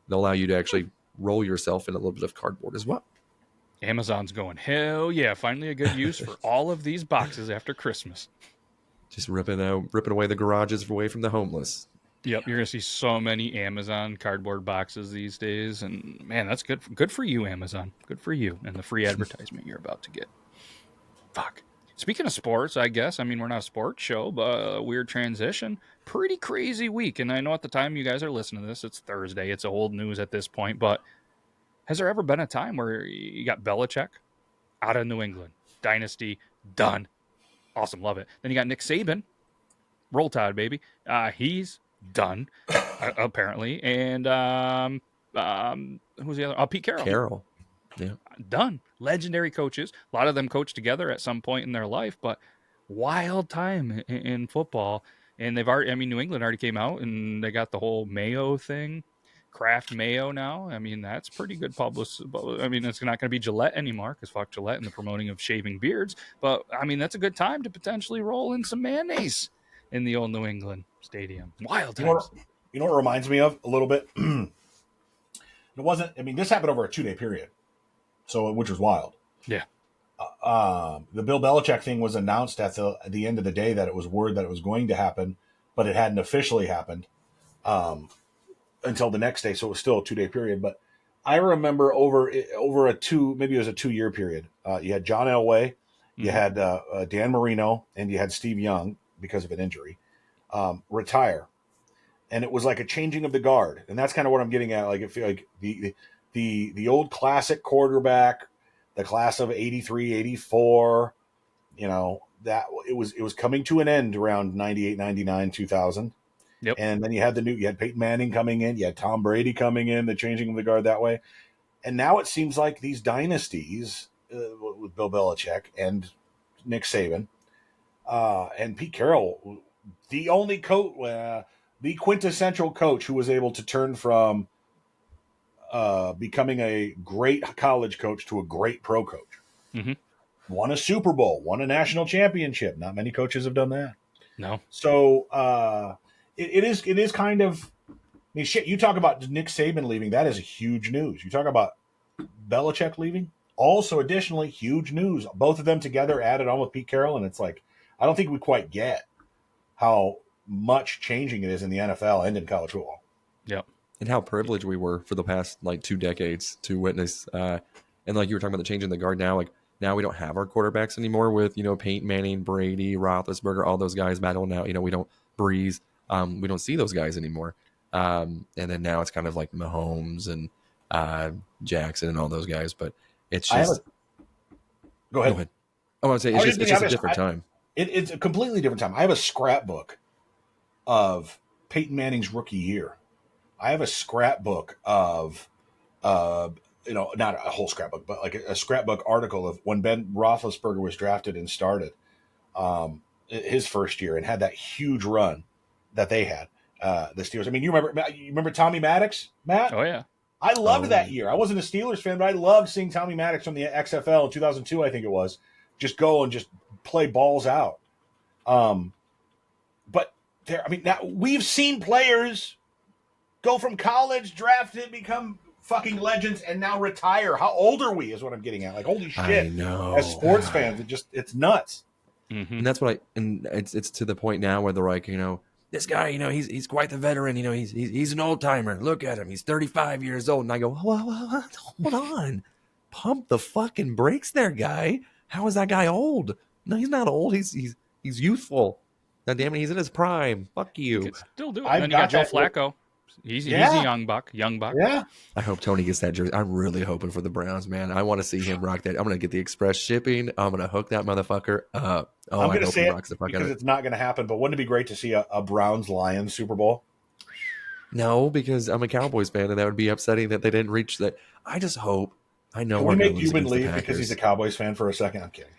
they'll allow you to actually roll yourself in a little bit of cardboard as well. Amazon's going, hell yeah, finally a good use for all of these boxes after Christmas. Just ripping away the garages away from the homeless. Yep, you're gonna see so many Amazon cardboard boxes these days, and man, that's good. Good for you, Amazon. Good for you, and the free advertisement you're about to get. Fuck. Speaking of sports, I guess. I mean, we're not a sports show, but a weird transition. Pretty crazy week, and I know at the time you guys are listening to this, it's Thursday. It's old news at this point, but has there ever been a time where you got Belichick out of New England? Dynasty, done. Awesome, love it. Then you got Nick Saban. Roll Tide, baby. He's done, apparently. And who's the other? Pete Carroll. Yeah. Done. Legendary coaches. A lot of them coached together at some point in their life, but wild time in football. And they've already, New England already came out and they got the whole Mayo thing. Kraft Mayo now. I mean, that's pretty good publicity. I mean, it's not going to be Gillette anymore because fuck Gillette and the promoting of shaving beards. But, I mean, that's a good time to potentially roll in some mayonnaise in the old New England stadium. Wild times. You know what it reminds me of a little bit? It wasn't, this happened over a 2-day period, which was wild. Yeah. The Bill Belichick thing was announced at the end of the day that it was word that it was going to happen, but it hadn't officially happened until the next day. So it was still a 2-day period. But I remember over a 2-year period, you had John Elway, you had Dan Marino, and you had Steve Young because of an injury retire. And it was like a changing of the guard. And that's kind of what I'm getting at. Like, I feel like the old classic quarterback, the class of 83, 84, You know, that it was coming to an end around 98, 99, 2000. Yep. And then you had Peyton Manning coming in, you had Tom Brady coming in, the changing of the guard that way. And now it seems like these dynasties with Bill Belichick and Nick Saban and Pete Carroll, the only coach, the quintessential coach who was able to turn from becoming a great college coach to a great pro coach. Mm-hmm. Won a Super Bowl, won a national championship. Not many coaches have done that. No. So it is kind of, I mean, shit, you talk about Nick Saban leaving, that is a huge news. You talk about Belichick leaving, also additionally huge news. Both of them together added on with Pete Carroll, and it's like, I don't think we quite get how much changing it is in the NFL and in college football. Yep. And how privileged we were for the past like 2 decades to witness. And like you were talking about the change in the guard now, like now we don't have our quarterbacks anymore with, you know, Peyton Manning, Brady, Roethlisberger, all those guys battling out. You know, we don't Breeze. We don't see those guys anymore. And then now it's kind of like Mahomes and Jackson and all those guys. But it's just. Go ahead. I want to say it's just a different time. It's a completely different time. I have a scrapbook of Peyton Manning's rookie year. I have a scrapbook of, not a whole scrapbook, but like a scrapbook article of when Ben Roethlisberger was drafted and started his first year and had that huge run that they had, the Steelers. I mean, you remember Tommy Maddox, Matt? Oh, yeah. I loved that year. I wasn't a Steelers fan, but I loved seeing Tommy Maddox from the XFL in 2002, I think it was, just go and just play balls out. But now we've seen players go from college, drafted, become fucking legends, and now retire. How old are we is what I'm getting at. Like, holy shit. I know. As sports fans, it's nuts. Mm-hmm. And that's what it's to the point now where they're like, you know, this guy, you know, he's quite the veteran. You know, he's an old timer. Look at him. He's 35 years old. And I go, hold on. Pump the fucking brakes there, guy. How is that guy old? No, he's not old. He's youthful. God damn it, he's in his prime. Fuck you. You could still do it. And then you got Joe Flacco. He's a young buck. Yeah. I hope Tony gets that jersey. I'm really hoping for the Browns, man. I want to see him rock that. I'm going to get the express shipping. I'm going to hook that motherfucker up. I'm going to say it because it's not going to happen, but wouldn't it be great to see a Browns-Lions Super Bowl? No, because I'm a Cowboys fan, and that would be upsetting that they didn't reach that. I just hope. I know Can we're we going make to lose Cuban against the leave because he's a Cowboys fan for a second? I'm kidding.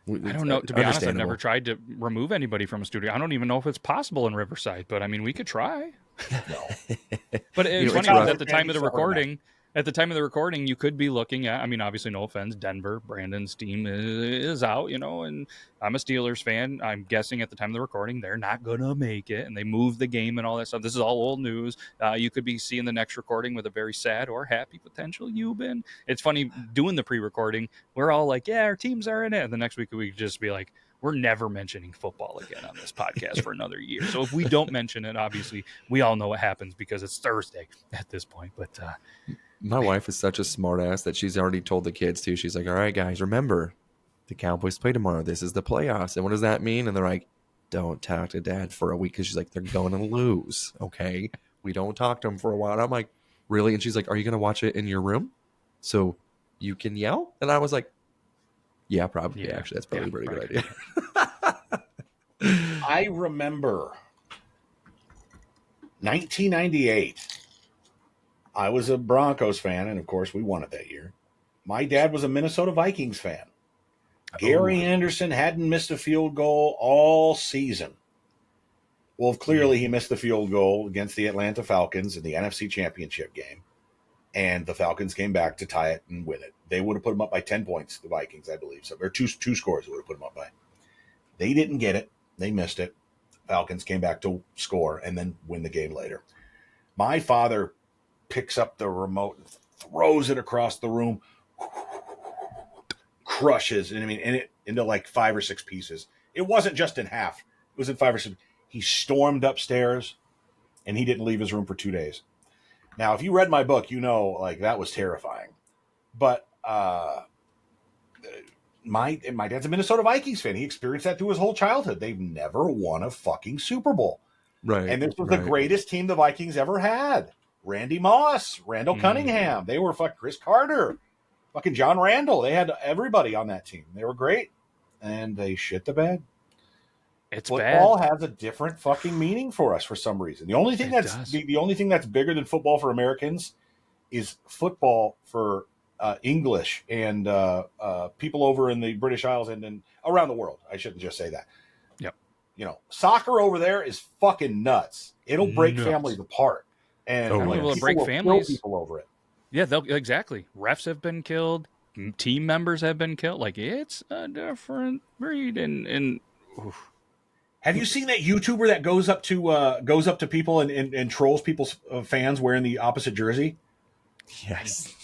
I don't know. To be honest, I've never tried to remove anybody from a studio. I don't even know if it's possible in Riverside, but I mean, we could try. No. But it's funny because at the time of the recording, you could be looking at, I mean, obviously, no offense, Denver, Brandon's team is out, you know, and I'm a Steelers fan. I'm guessing at the time of the recording, they're not going to make it, and they moved the game and all that stuff. This is all old news. You could be seeing the next recording with a very sad or happy potential Eubin. It's funny, doing the pre-recording, we're all like, yeah, our teams are in it. And the next week, we could just be like, we're never mentioning football again on this podcast for another year. So if we don't mention it, obviously, we all know what happens because it's Thursday at this point. But my wife is such a smart ass that she's already told the kids too. She's like, all right, guys, remember, the Cowboys play tomorrow. This is the playoffs. And what does that mean? And they're like, don't talk to Dad for a week because she's like, they're going to lose. Okay. We don't talk to them for a while. And I'm like, really? And she's like, are you going to watch it in your room so you can yell? And I was like, yeah, probably. Yeah, actually, that's probably a pretty good idea. I remember 1998. I was a Broncos fan, and of course, we won it that year. My dad was a Minnesota Vikings fan. Gary Anderson hadn't missed a field goal all season. Well, clearly he missed the field goal against the Atlanta Falcons in the NFC Championship game, and the Falcons came back to tie it and win it. They would have put them up by 10 points, the Vikings, I believe. So, or two scores would have put them up by. They didn't get it. They missed it. Falcons came back to score and then win the game later. My father picks up the remote and throws it across the room, crushes, and it into like 5 or 6 pieces. It wasn't just in half. It was in 5 or 6. He stormed upstairs, and he didn't leave his room for 2 days. Now, if you read my book, you know, like, that was terrifying. But my dad's a Minnesota Vikings fan. He experienced that through his whole childhood. They've never won a fucking Super Bowl. Right. And this was the greatest team the Vikings ever had. Randy Moss, Randall Cunningham. They were fucking Chris Carter, fucking John Randall. They had everybody on that team. They were great. and they shit the bed. It's Football bad. has a different fucking meaning for us for some reason. The only thing It that's does. the only thing that's bigger than football for Americans is football for English and people over in the British Isles and around the world. I shouldn't just say that. Yep. You know, soccer over there is fucking nuts. It'll break Nuts. families apart, and Oh, Not only will it people break will kill families. people over it. Yeah, they'll exactly. Refs have been killed. Team members have been killed. Like it's a different breed. And oof. Have you seen that YouTuber that goes up to people and trolls people's fans wearing the opposite jersey? Yes.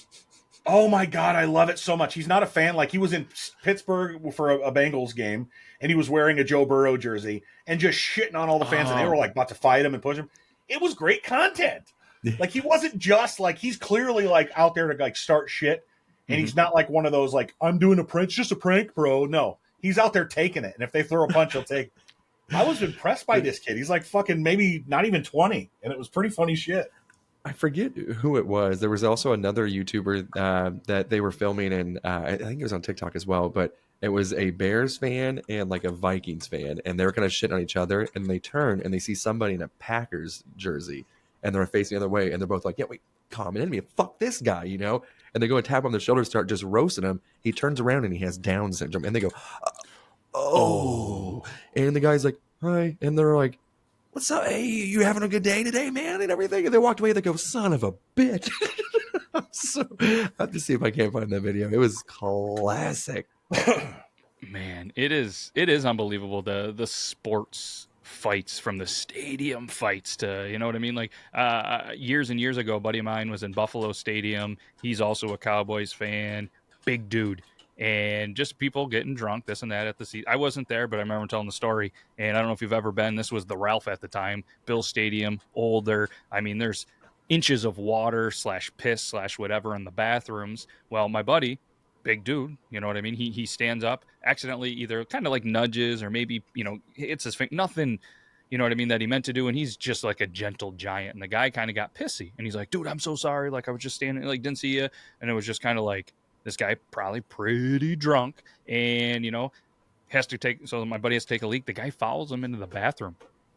Oh my God, I love it so much. He's not a fan. Like he was in Pittsburgh for a Bengals game and he was wearing a Joe Burrow jersey and just shitting on all the fans and they were like about to fight him and push him. It was great content. Like he wasn't just like, he's clearly like out there to like start shit. And he's not like one of those like, I'm doing a prank, just a prank, bro. No, he's out there taking it. And if they throw a punch, he'll take it. I was impressed by this kid. He's like fucking maybe not even 20. And it was pretty funny shit. I forget who it was. There was also another YouTuber that they were filming, and I think it was on TikTok as well. But it was a Bears fan and like a Vikings fan, and they were kind of shitting on each other. And they turn and they see somebody in a Packers jersey, and they're facing the other way, and they're both like, "Yeah, wait, common enemy, fuck this guy," you know. And they go and tap him on the shoulder, start just roasting him. He turns around and he has Down syndrome, and they go, "Oh," and the guy's like, "Hi," and they're like, "What's up? Hey, you having a good day today, man?" And everything. And they walked away. They go, "Son of a bitch." So I have to see if I can't find that video. It was classic. Man, it is unbelievable the sports fights, from the stadium fights to, you know what I mean? Like years and years ago, a buddy of mine was in Buffalo Stadium. He's also a Cowboys fan, big dude. And just people getting drunk, this and that at the seat. I wasn't there, but I remember telling the story. And I don't know if you've ever been. This was the Ralph at the time, Bill Stadium, older. I mean, there's inches of water / piss / whatever in the bathrooms. Well, my buddy, big dude, you know what I mean? He stands up, accidentally either kind of like nudges or maybe, you know, hits his finger, nothing, you know what I mean, that he meant to do. And he's just like a gentle giant. And the guy kind of got pissy. And he's like, "Dude, I'm so sorry. Like, I was just standing, like, didn't see you." And it was just kind of like, this guy probably pretty drunk and, you know, has to take, so my buddy has to take a leak. The guy follows him into the bathroom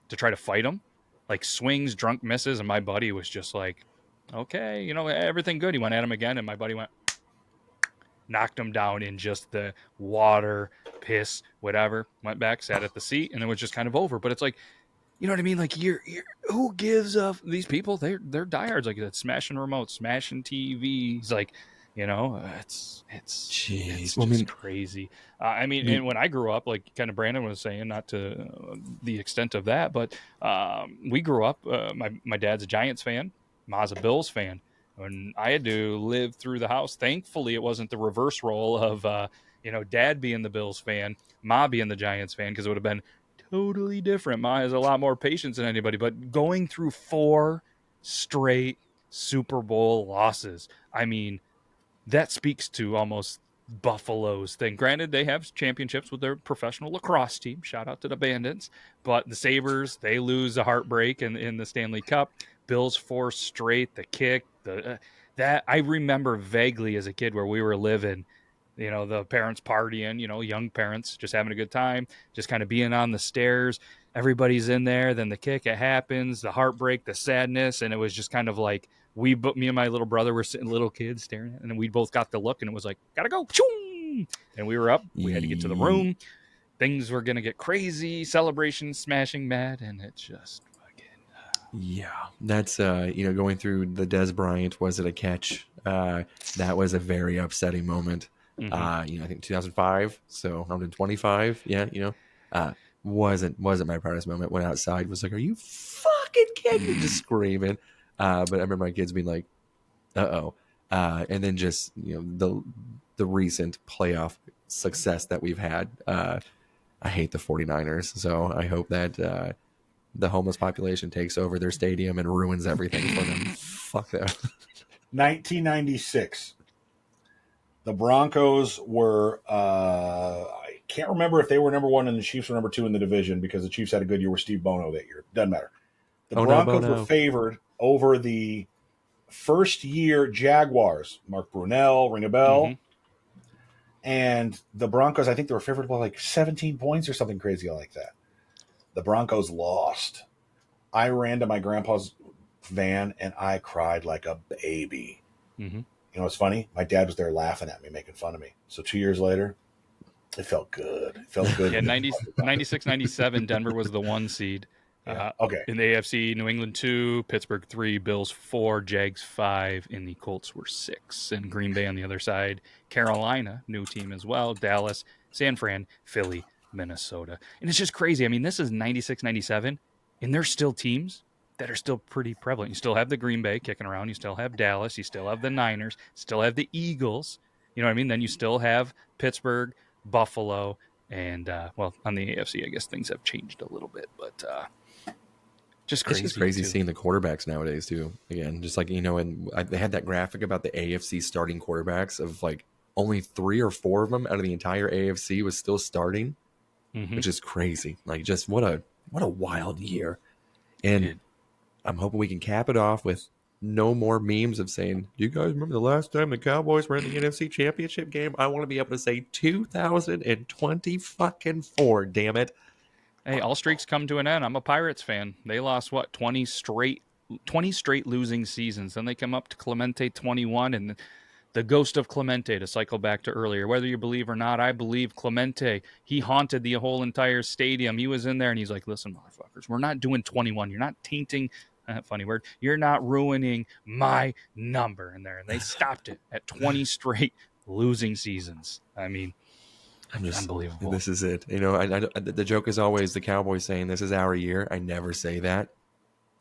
to try to fight him, like swings, drunk misses. And my buddy was just like, okay, you know, everything good. He went at him again. And my buddy went, knocked him down in just the water, piss, whatever, went back, sat at the seat, and it was just kind of over. But it's like, you know what I mean? Like, you're who gives up? These people, they're diehards, like that, smashing remotes, smashing TVs, like, you know, it's Jeez. just Well, I mean, crazy. I mean, and when I grew up, like kind of Brandon was saying, not to the extent of that, but we grew up. My dad's a Giants fan, Ma's a Bills fan. When I had to live through the house, thankfully it wasn't the reverse role of you know, Dad being the Bills fan, Ma being the Giants fan, because it would have been totally different. Ma has a lot more patience than anybody, but going through 4 straight Super Bowl losses, I mean, that speaks to almost Buffalo's thing. Granted, they have championships with their professional lacrosse team. Shout out to the Bandits. But the Sabres, they lose a heartbreak in the Stanley Cup. Bills 4 straight, the kick, that I remember vaguely as a kid where we were living, you know, the parents partying, you know, young parents just having a good time, just kind of being on the stairs. Everybody's in there. Then the kick, it happens, the heartbreak, the sadness. And it was just kind of like, me and my little brother were sitting, little kids staring at it, and we both got the look, and it was like, gotta go. And we were up. We had to get to the room. Things were going to get crazy, celebration, smashing mad, and it's just fucking. Yeah, that's, you know, going through the Des Bryant, was it a catch? That was a very upsetting moment. Mm-hmm. You know, I think 2005, so 125. Yeah, you know, wasn't my proudest moment. Went outside, was like, "Are you fucking kidding me?" Just screaming. But I remember my kids being like, "Uh-oh," and then just, you know, the recent playoff success that we've had. I hate the 49ers, so I hope that the homeless population takes over their stadium and ruins everything for them. Fuck that. 1996. The Broncos were, I can't remember if they were number 1 and the Chiefs were number 2 in the division, because the Chiefs had a good year with Steve Bono that year. Doesn't matter. The Broncos were favored over the first year Jaguars. Mark Brunell, ring a bell. And the Broncos, I think they were favored by like 17 points or something crazy like that. The Broncos lost. I ran to my grandpa's van and I cried like a baby. Mm-hmm. You know what's funny? My dad was there laughing at me, making fun of me. So 2 years later, it felt good. It felt good. Yeah, 96, 97, Denver was the 1 seed. Okay. In the AFC, New England 2, Pittsburgh 3, Bills 4, Jags 5, and the Colts were 6. And Green Bay on the other side, Carolina, new team as well, Dallas, San Fran, Philly, Minnesota. And it's just crazy. I mean, this is 96, 97, and there's still teams that are still pretty prevalent. You still have the Green Bay kicking around. You still have Dallas. You still have the Niners. Still have the Eagles. You know what I mean? Then you still have Pittsburgh, Buffalo, and, well, on the AFC, I guess things have changed a little bit, but just crazy. It's just crazy seeing the quarterbacks nowadays, too. Again, just like, and they had that graphic about the AFC starting quarterbacks of like only 3 or 4 of them out of the entire AFC was still starting, which is crazy. Like, just what a wild year. And I'm hoping we can cap it off with no more memes of saying, do you guys remember the last time the Cowboys were in the NFC Championship game? I want to be able to say 2024, damn it. Hey, all streaks come to an end. I'm a Pirates fan. They lost, 20 straight losing seasons. Then they come up to Clemente 21, and the ghost of Clemente, to cycle back to earlier. Whether you believe or not, I believe Clemente. He haunted the whole entire stadium. He was in there, and he's like, listen, motherfuckers, we're not doing 21. You're not tainting, funny word, you're not ruining my number in there. And they stopped it at 20 straight losing seasons. I mean, I'm just unbelievable. This is it. The joke is always the Cowboys saying this is our year. I never say that.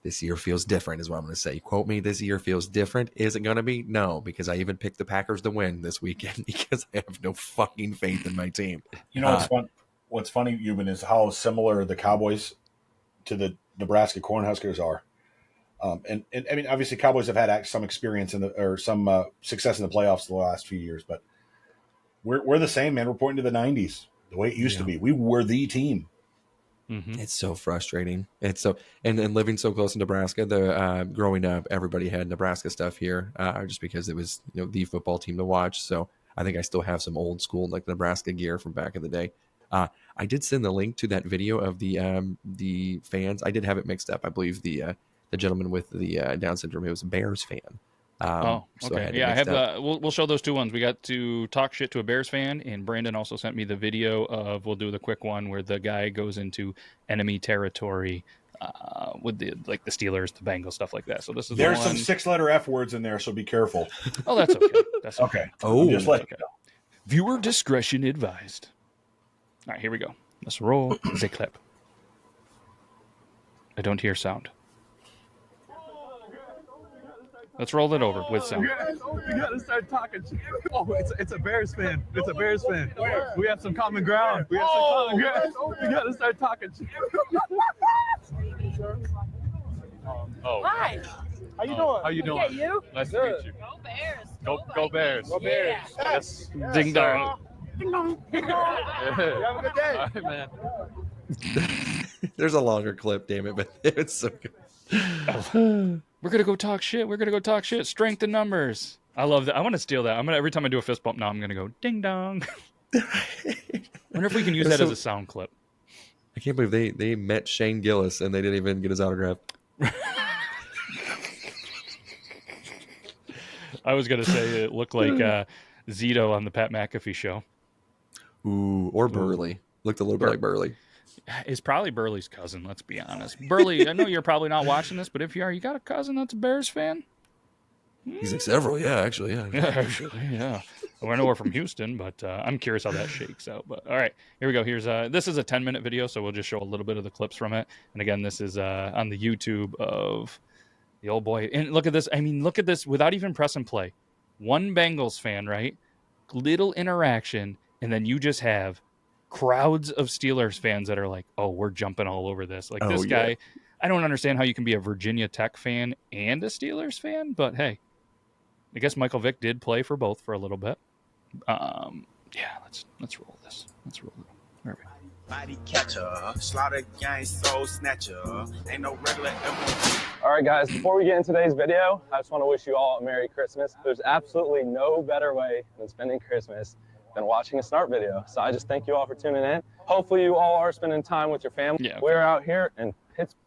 This year feels different is what I'm going to say. Quote me, this year feels different. Is it going to be? No, because I even picked the Packers to win this weekend because I have no fucking faith in my team. You know what's funny, Euban, is how similar the Cowboys to the Nebraska Cornhuskers are. And I mean, obviously, Cowboys have had some experience some success in the playoffs the last few years, but we're the same, man. We're pointing to the 90s, the way it used to be. We were the team. Mm-hmm. It's so frustrating. It's so and living so close to Nebraska. Growing up, everybody had Nebraska stuff here, just because it was the football team to watch. So I think I still have some old school like Nebraska gear from back in the day. I did send the link to that video of the fans. I did have it mixed up. I believe the gentleman with the Down syndrome, he was a Bears fan. Okay. So I have we'll show those 2 ones. We got to talk shit to a Bears fan, and Brandon also sent me the video of, we'll do the quick one where the guy goes into enemy territory with the Steelers, the Bengals, stuff like that. So this is there's some 6-letter F words in there, so be careful. Oh, that's okay. That's okay. Oh, just like viewer discretion advised. All right, here we go. Let's roll the clip. I don't hear sound. Let's roll it over with sound. We gotta start talking. Oh, it's a Bears fan. It's a Bears fan. We have some common ground. We gotta start talking. Hi. How you doing? How you doing? Okay, you? Nice to meet you. Go Bears. Go Bears. Go Bears. Yeah. Yes. Ding dong. Ding dong. You have a good day. All right, man. There's a longer clip, damn it, but it's so good. We're gonna go talk shit. We're gonna go talk shit. Strength in numbers. I love that. I want to steal that. Every time I do a fist bump now, I'm gonna go ding dong. Wonder if we can use that as a sound clip. I can't believe they met Shane Gillis and they didn't even get his autograph. I was gonna say it looked like Zito on the Pat McAfee show. Ooh, or Burley. Looked a little bit like Burley. It's probably Burley's cousin, let's be honest. Burley, I know you're probably not watching this, but if you are, you got a cousin that's a Bears fan? He's like several, yeah, actually, yeah. Yeah, actually, yeah. Well, I know we're from Houston, but I'm curious how that shakes out. But all right, here we go. Here's this is a 10-minute video, so we'll just show a little bit of the clips from it. And again, this is on the YouTube of the old boy. And look at this. I mean, look at this without even pressing play. One Bengals fan, right? Little interaction, and then you just have crowds of Steelers fans that are like, oh, we're jumping all over this. Like this guy, yeah. I don't understand how you can be a Virginia Tech fan and a Steelers fan, but hey, I guess Michael Vick did play for both for a little bit. Yeah, let's roll this. Let's roll it. There we go. Body catcher, slaughter gang soul snatcher, ain't no regular MOB. All right, guys, before we get into today's video, I just want to wish you all a Merry Christmas. There's absolutely no better way than spending Christmas than watching a snark video. So I just thank you all for tuning in. Hopefully you all are spending time with your family. Yeah, okay. We're out here and Pittsburgh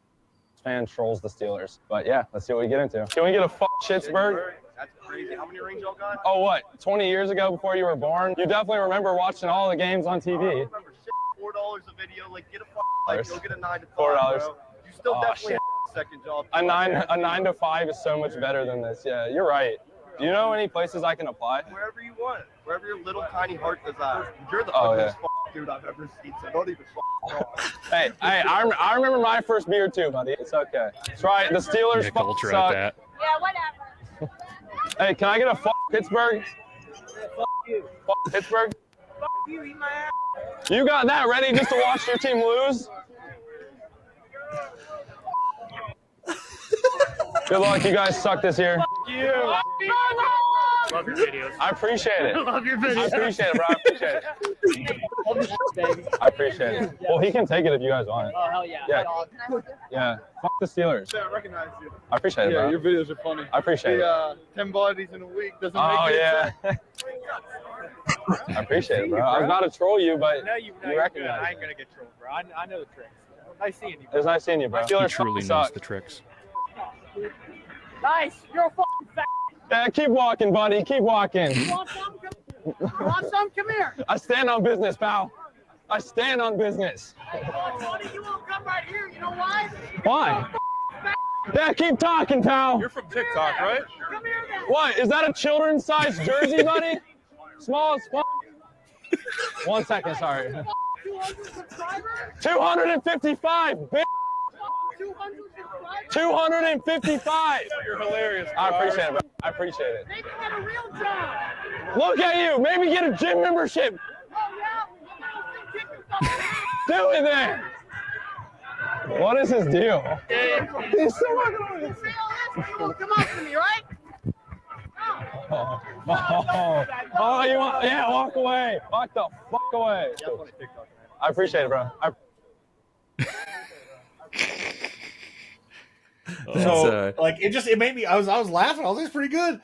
fan trolls the Steelers. But yeah, let's see what we get into. Can we get a Shitsburg? That's crazy. How many rings y'all got? Oh, what? 20 years ago before you were born? You definitely remember watching all the games on TV. I don't remember shit. $4 a video. Like, get a like, go get a 9 to 5. $4. Bro. You still definitely have a second job. A 9 to 5 is so much better than this. Yeah, you're right. Do you know any places I can apply? Wherever you want. Wherever your little tiny heart desires. You're the Oh, ugliest dude I've ever seen, so don't even talk. Hey, I remember my first beer too, buddy. It's okay. That's right. The Steelers Yeah, culture suck. at that. Yeah, whatever. Hey, can I get a Pittsburgh? Fuck you. Pittsburgh? Fuck you, eat my ass. You got that ready just to watch your team lose? Good luck. You guys suck this year. You. Love your videos. I appreciate it. Love your I videos. appreciate it, bro. I appreciate it. I appreciate it. Well, he can take it if you guys want it. Oh, hell yeah. Yeah. Yeah. Fuck the Steelers. I recognize you. I appreciate it, Yeah, bro. your videos are funny. I appreciate it. 10 bodies in a week doesn't Oh, make yeah. I appreciate it, bro. I was about to troll you, but you recognize I ain't gonna get trolled, bro. I know the tricks. Nice seeing you, it bro. was nice seeing you, bro. He Steelers truly knows suck. the tricks. Nice. You're a fucking fat. Yeah, keep walking, buddy. Keep walking. You want some? You want some? Come here. I stand on business, pal. I stand on business. Buddy, you won't come right here. You know why? Why? Yeah, keep talking, pal. You're from TikTok, right? Come here then. What? Is that a children's size jersey, buddy? Small as fuck. 1 second, sorry. 200 subscribers? 255, bitch. 200 subscribers? 255. You're hilarious. I appreciate it, bro. I appreciate it. Maybe get a real job. Look at you. Maybe get a gym membership. Oh, yeah? Kick yourself. Do it then. What is his deal? He's so You won't come up to me, right? Oh, you want? Yeah, walk away. Walk the fuck away. I appreciate it, bro. So like it made me I was laughing. I was like, it's pretty good.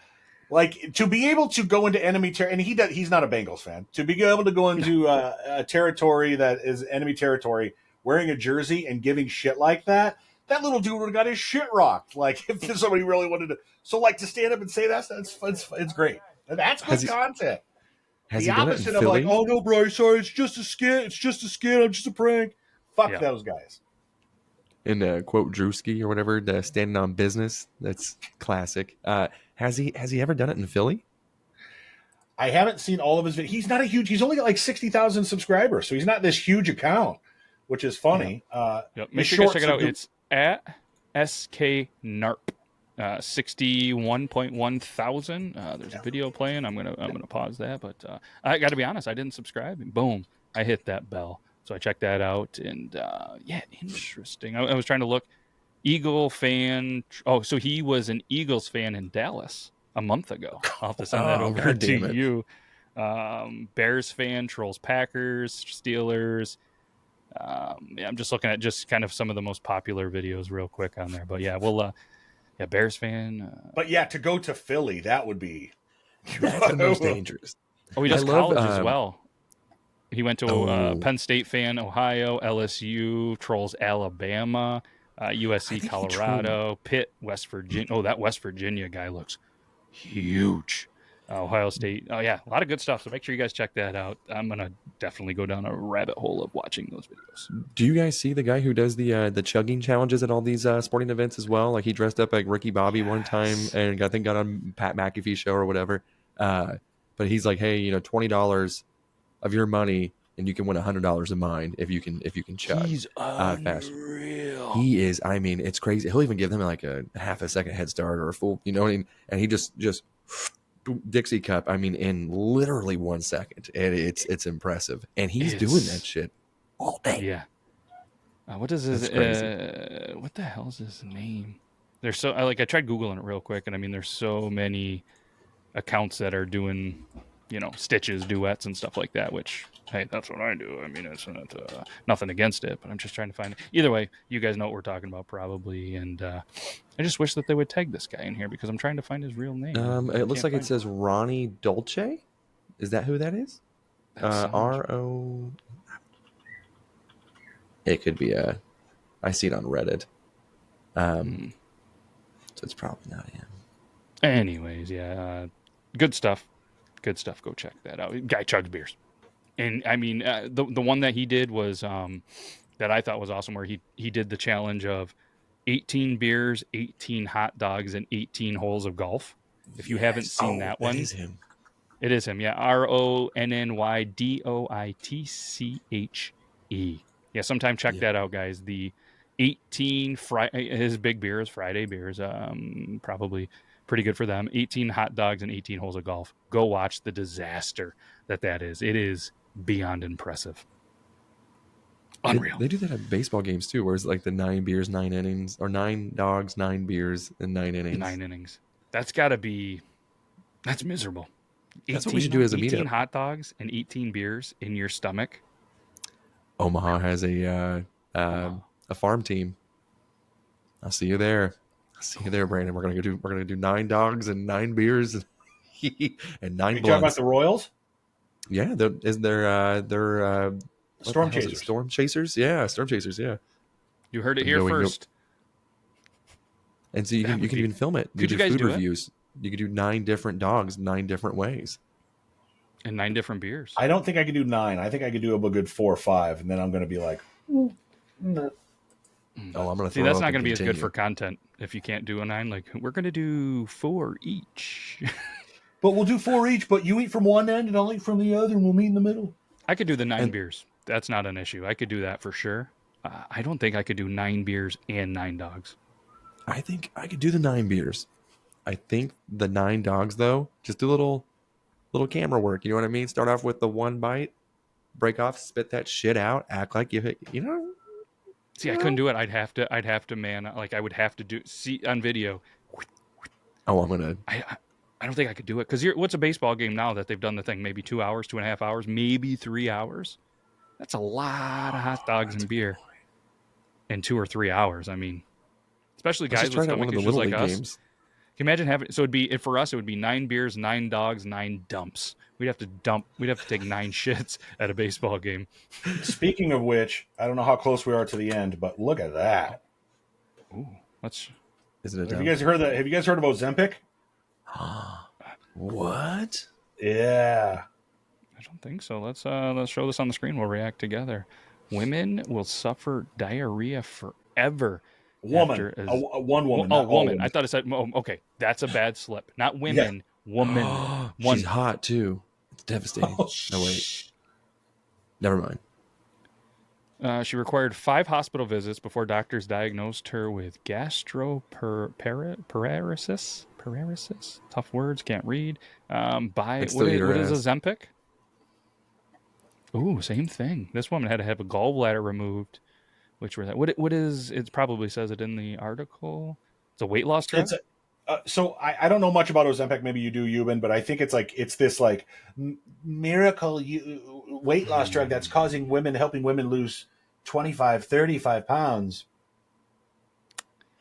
Like to be able to go into enemy territory, and he's not a Bengals fan. To be able to go into a territory that is enemy territory, wearing a jersey and giving shit like that, that little dude would have got his shit rocked. Like if somebody really wanted to, so like to stand up and say that's it's great. And that's good content. Has The he done it in opposite of like, Philly? oh no, bro, sorry, it's just a skit. It's just a skit. I'm just a prank. Fuck Yeah. those guys. In quote Drewski or whatever, the standing on business. That's classic. Has he ever done it in Philly? I haven't seen all of his videos. He's not a huge. He's only got like 60,000 subscribers, so he's not this huge account, which is funny. Yep. Make sure you guys check it out. It's at SKNARP. 61.1 thousand. There's a video playing. I'm gonna pause that, but I got to be honest. I didn't subscribe, and boom, I hit that bell. So I checked that out, and yeah, interesting. I was trying to look. Eagle fan. Oh, so he was an Eagles fan in Dallas a month ago. I'll have to send that over God damn to it. you. Bears fan, trolls Packers, Steelers. Yeah, I'm just looking at just kind of some of the most popular videos real quick on there. But yeah, we'll yeah, Bears fan. But yeah, to go to Philly, that would be. That's the most dangerous. Oh, he does I love, college as well. He went to Oh. Penn State fan, Ohio, LSU, trolls Alabama, USC, Colorado, Pitt, West Virginia. Oh, that West Virginia guy looks huge. Ohio State. Oh, yeah, a lot of good stuff. So make sure you guys check that out. I'm going to definitely go down a rabbit hole of watching those videos. Do you guys see the guy who does the chugging challenges at all these sporting events as well? Like he dressed up like Ricky Bobby one time and I think got on Pat McAfee's show or whatever. But he's like, hey, $20 of your money and you can win $100 of mine if you can chug. He's fast. unreal. He is. I mean, it's crazy. He'll even give them like a half a second head start or a full, what I mean? And he just Dixie cup. I mean, in literally 1 second, and it's impressive. And he's doing that shit all day. Yeah. What is his? What the hell is his name? There's so I tried googling it real quick, and I mean, there's so many accounts that are doing, stitches, duets, and stuff like that. Which, hey, that's what I do. I mean, it's not nothing against it, but I'm just trying to find it. Either way, you guys know what we're talking about probably, and I just wish that they would tag this guy in here because I'm trying to find his real name. It looks like it says Ronnie Dolce. Is that who that is? That sounds- RO. It could be a. I see it on Reddit. So it's probably not him. Anyways, yeah, good stuff. Good stuff. Go check that out. Guy chugs beers, and I mean the one that he did was that I thought was awesome, where he did the challenge of 18 beers, 18 hot dogs, and 18 holes of golf. If you haven't seen that one, That is him. it is him. Yeah, RONNYDOITCHE. Yeah, sometime check that out, guys. The 18 his big beers, Friday beers, probably pretty good for them. 18 hot dogs and 18 holes of golf. Go watch the disaster that is. It is beyond impressive. Unreal. They do that at baseball games too, where it's like the 9 beers, 9 innings, or 9 dogs, 9 beers, and 9 innings. 9 innings. That's got to be. That's miserable. 18, That's what we should do as a 18 meetup. hot dogs and 18 beers in your stomach. Omaha has a farm team. I'll see you there. Brandon. We're gonna do 9 dogs and 9 beers and 9 You talking about blunts. the Royals? Yeah, they're Storm Chasers. Storm Chasers. Yeah, Storm Chasers. Yeah. You heard it here first. And so you can even film it. Could you guys food do it? reviews. You could do 9 different dogs, 9 different ways. And 9 different beers. I don't think I could do 9. I think I could do a good 4 or 5, and then I'm going to be like, Oh, I'm gonna See, throw that's up not and going to be as good continue. for content if you can't do a 9. Like, we're going to do 4 each. but we'll do 4 each, but you eat from one end and I'll eat from the other, and we'll meet in the middle. I could do the 9 beers. That's not an issue. I could do that for sure. I don't think I could do 9 beers and 9 dogs. I think I could do the 9 beers. I think the 9 dogs, though, just do a little camera work. You know what I mean? Start off with the 1 bite, break off, spit that shit out, act like you know. See, I couldn't do it. I'd have to, man. Like, I would have to see on video. Oh, I'm gonna. I don't think I could do it because what's a baseball game now that they've done the thing? Maybe 2 hours, 2.5 hours, maybe 3 hours. That's a lot of hot dogs and beer in 2 or 3 hours. I mean, especially Let's guys just with try that one stomach of the issues little like league us. games. Can you imagine having? So it'd be for us. It would be 9 beers, 9 dogs, 9 dumps. We'd have to dump. We'd have to take 9 shits at a baseball game. Speaking of which, I don't know how close we are to the end, but look at that. Ooh, let's. Is it a Have you guys heard that? Have you guys heard about Zempic? What? Yeah. I don't think so. Let's show this on the screen. We'll react together. Women will suffer diarrhea forever. Woman. One woman. Oh, not all woman. women. I thought it said. Oh, okay, that's a bad slip. Not women. Woman. One. She's hot too. It's devastating. No, wait. Never mind. She required 5 hospital visits before doctors diagnosed her with gastroparesis. Paralysis. Tough words, can't read. What is a Zempic? Ooh, same thing. This woman had to have a gallbladder removed. Which were that? What is? It probably says it in the article. It's a weight loss drug. So I don't know much about Ozempic. Maybe you do, Euban, but I think it's this like miracle weight loss drug that's helping women lose 25, 35 pounds.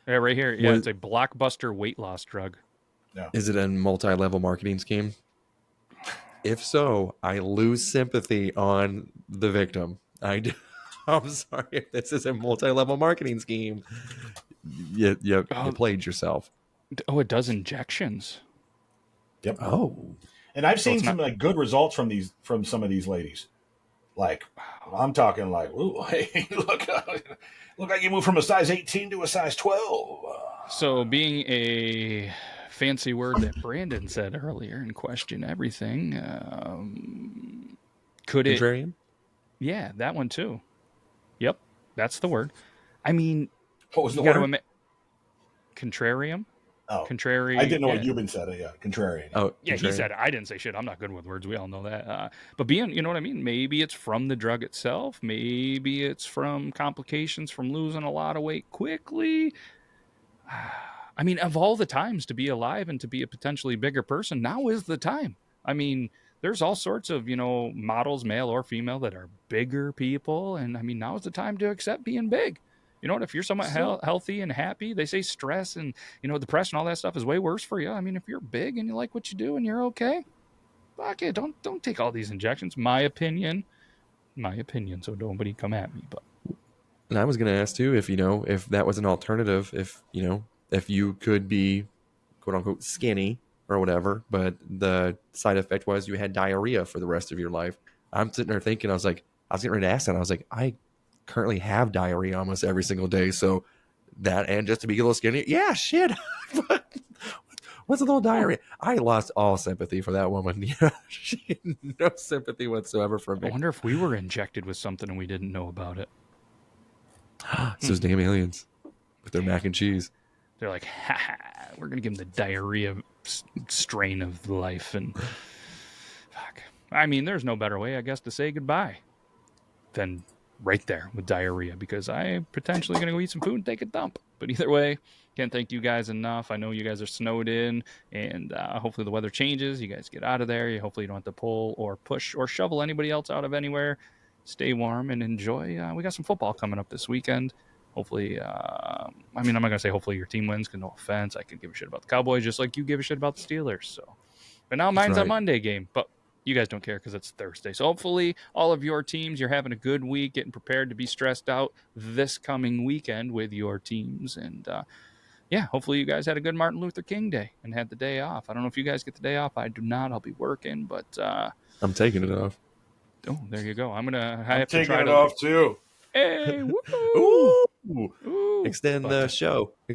Yeah, right here. Yeah, it's a blockbuster weight loss drug. No. Is it a multi-level marketing scheme? If so, I lose sympathy on the victim. I'm sorry if this is a multi-level marketing scheme. You played yourself. Oh, it does injections. Yep. Oh. And I've seen some like good results from some of these ladies. Like I'm talking like, ooh, hey, look like you moved from a size 18 to a size 12. So being a fancy word that Brandon said earlier and question everything, could it? Contrarian? Yeah, that one too. Yep, that's the word. I mean, what was the word? Contrarium. Oh, contrary. I didn't know what Euban said. Yeah, contrarian. Oh, yeah, contrarian. he said it. I didn't say shit. I'm not good with words. We all know that. But being, you know what I mean? Maybe it's from the drug itself. Maybe it's from complications from losing a lot of weight quickly. I mean, of all the times to be alive and to be a potentially bigger person, now is the time. I mean, there's all sorts of, models, male or female, that are bigger people. And I mean, now is the time to accept being big. You know what? If you're somewhat healthy and happy, they say stress and, depression, all that stuff is way worse for you. I mean, if you're big and you like what you do and you're okay, fuck it. Don't take all these injections. My opinion. So nobody come at me. But And I was going to ask too, if if that was an alternative, if you could be quote unquote skinny or whatever, but the side effect was you had diarrhea for the rest of your life. I'm sitting there thinking, I was getting ready to ask that. I was like, I currently have diarrhea almost every single day. So that, and just to be a little skinny, yeah, shit. What's a little diarrhea? I lost all sympathy for that woman. Yeah, she had no sympathy whatsoever for me. I wonder if we were injected with something and we didn't know about it. It's those damn aliens with their mac and cheese. They're like, ha ha, we're going to give them the diarrhea strain of life. And fuck. I mean, there's no better way, I guess, to say goodbye than right there with diarrhea, because I'm potentially going to go eat some food and take a dump. But either way, can't thank you guys enough. I know you guys are snowed in, and hopefully the weather changes. You guys get out of there. Hopefully you don't have to pull or push or shovel anybody else out of anywhere. Stay warm and enjoy. We got some football coming up this weekend. Hopefully, I mean, I'm not going to say hopefully your team wins, because no offense, I could give a shit about the Cowboys just like you give a shit about the Steelers. So, but now mine's a Monday game, but you guys don't care because it's Thursday. So hopefully all of your teams, you're having a good week, getting prepared to be stressed out this coming weekend with your teams. And yeah, hopefully you guys had a good Martin Luther King Day and had the day off. I don't know if you guys get the day off. I do not. I'll be working, but I'm taking it off. Oh, there you go. I'm taking it off too. Hey, woo! Ooh. Extend the show. We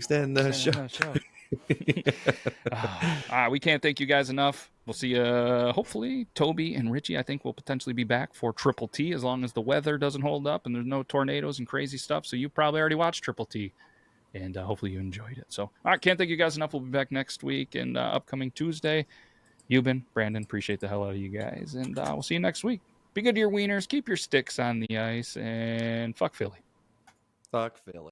can't thank you guys enough. We'll see hopefully Toby and Richie, I think, will potentially be back for Triple T, as long as the weather doesn't hold up and there's no tornadoes and crazy stuff. So you probably already watched Triple T, and hopefully you enjoyed it. So all right, can't thank you guys enough. We'll be back next week and upcoming Tuesday. Euban, Brandon, appreciate the hell out of you guys, and we'll see you next week. Be good to your wieners, keep your sticks on the ice, and fuck Philly. Fuck Philly.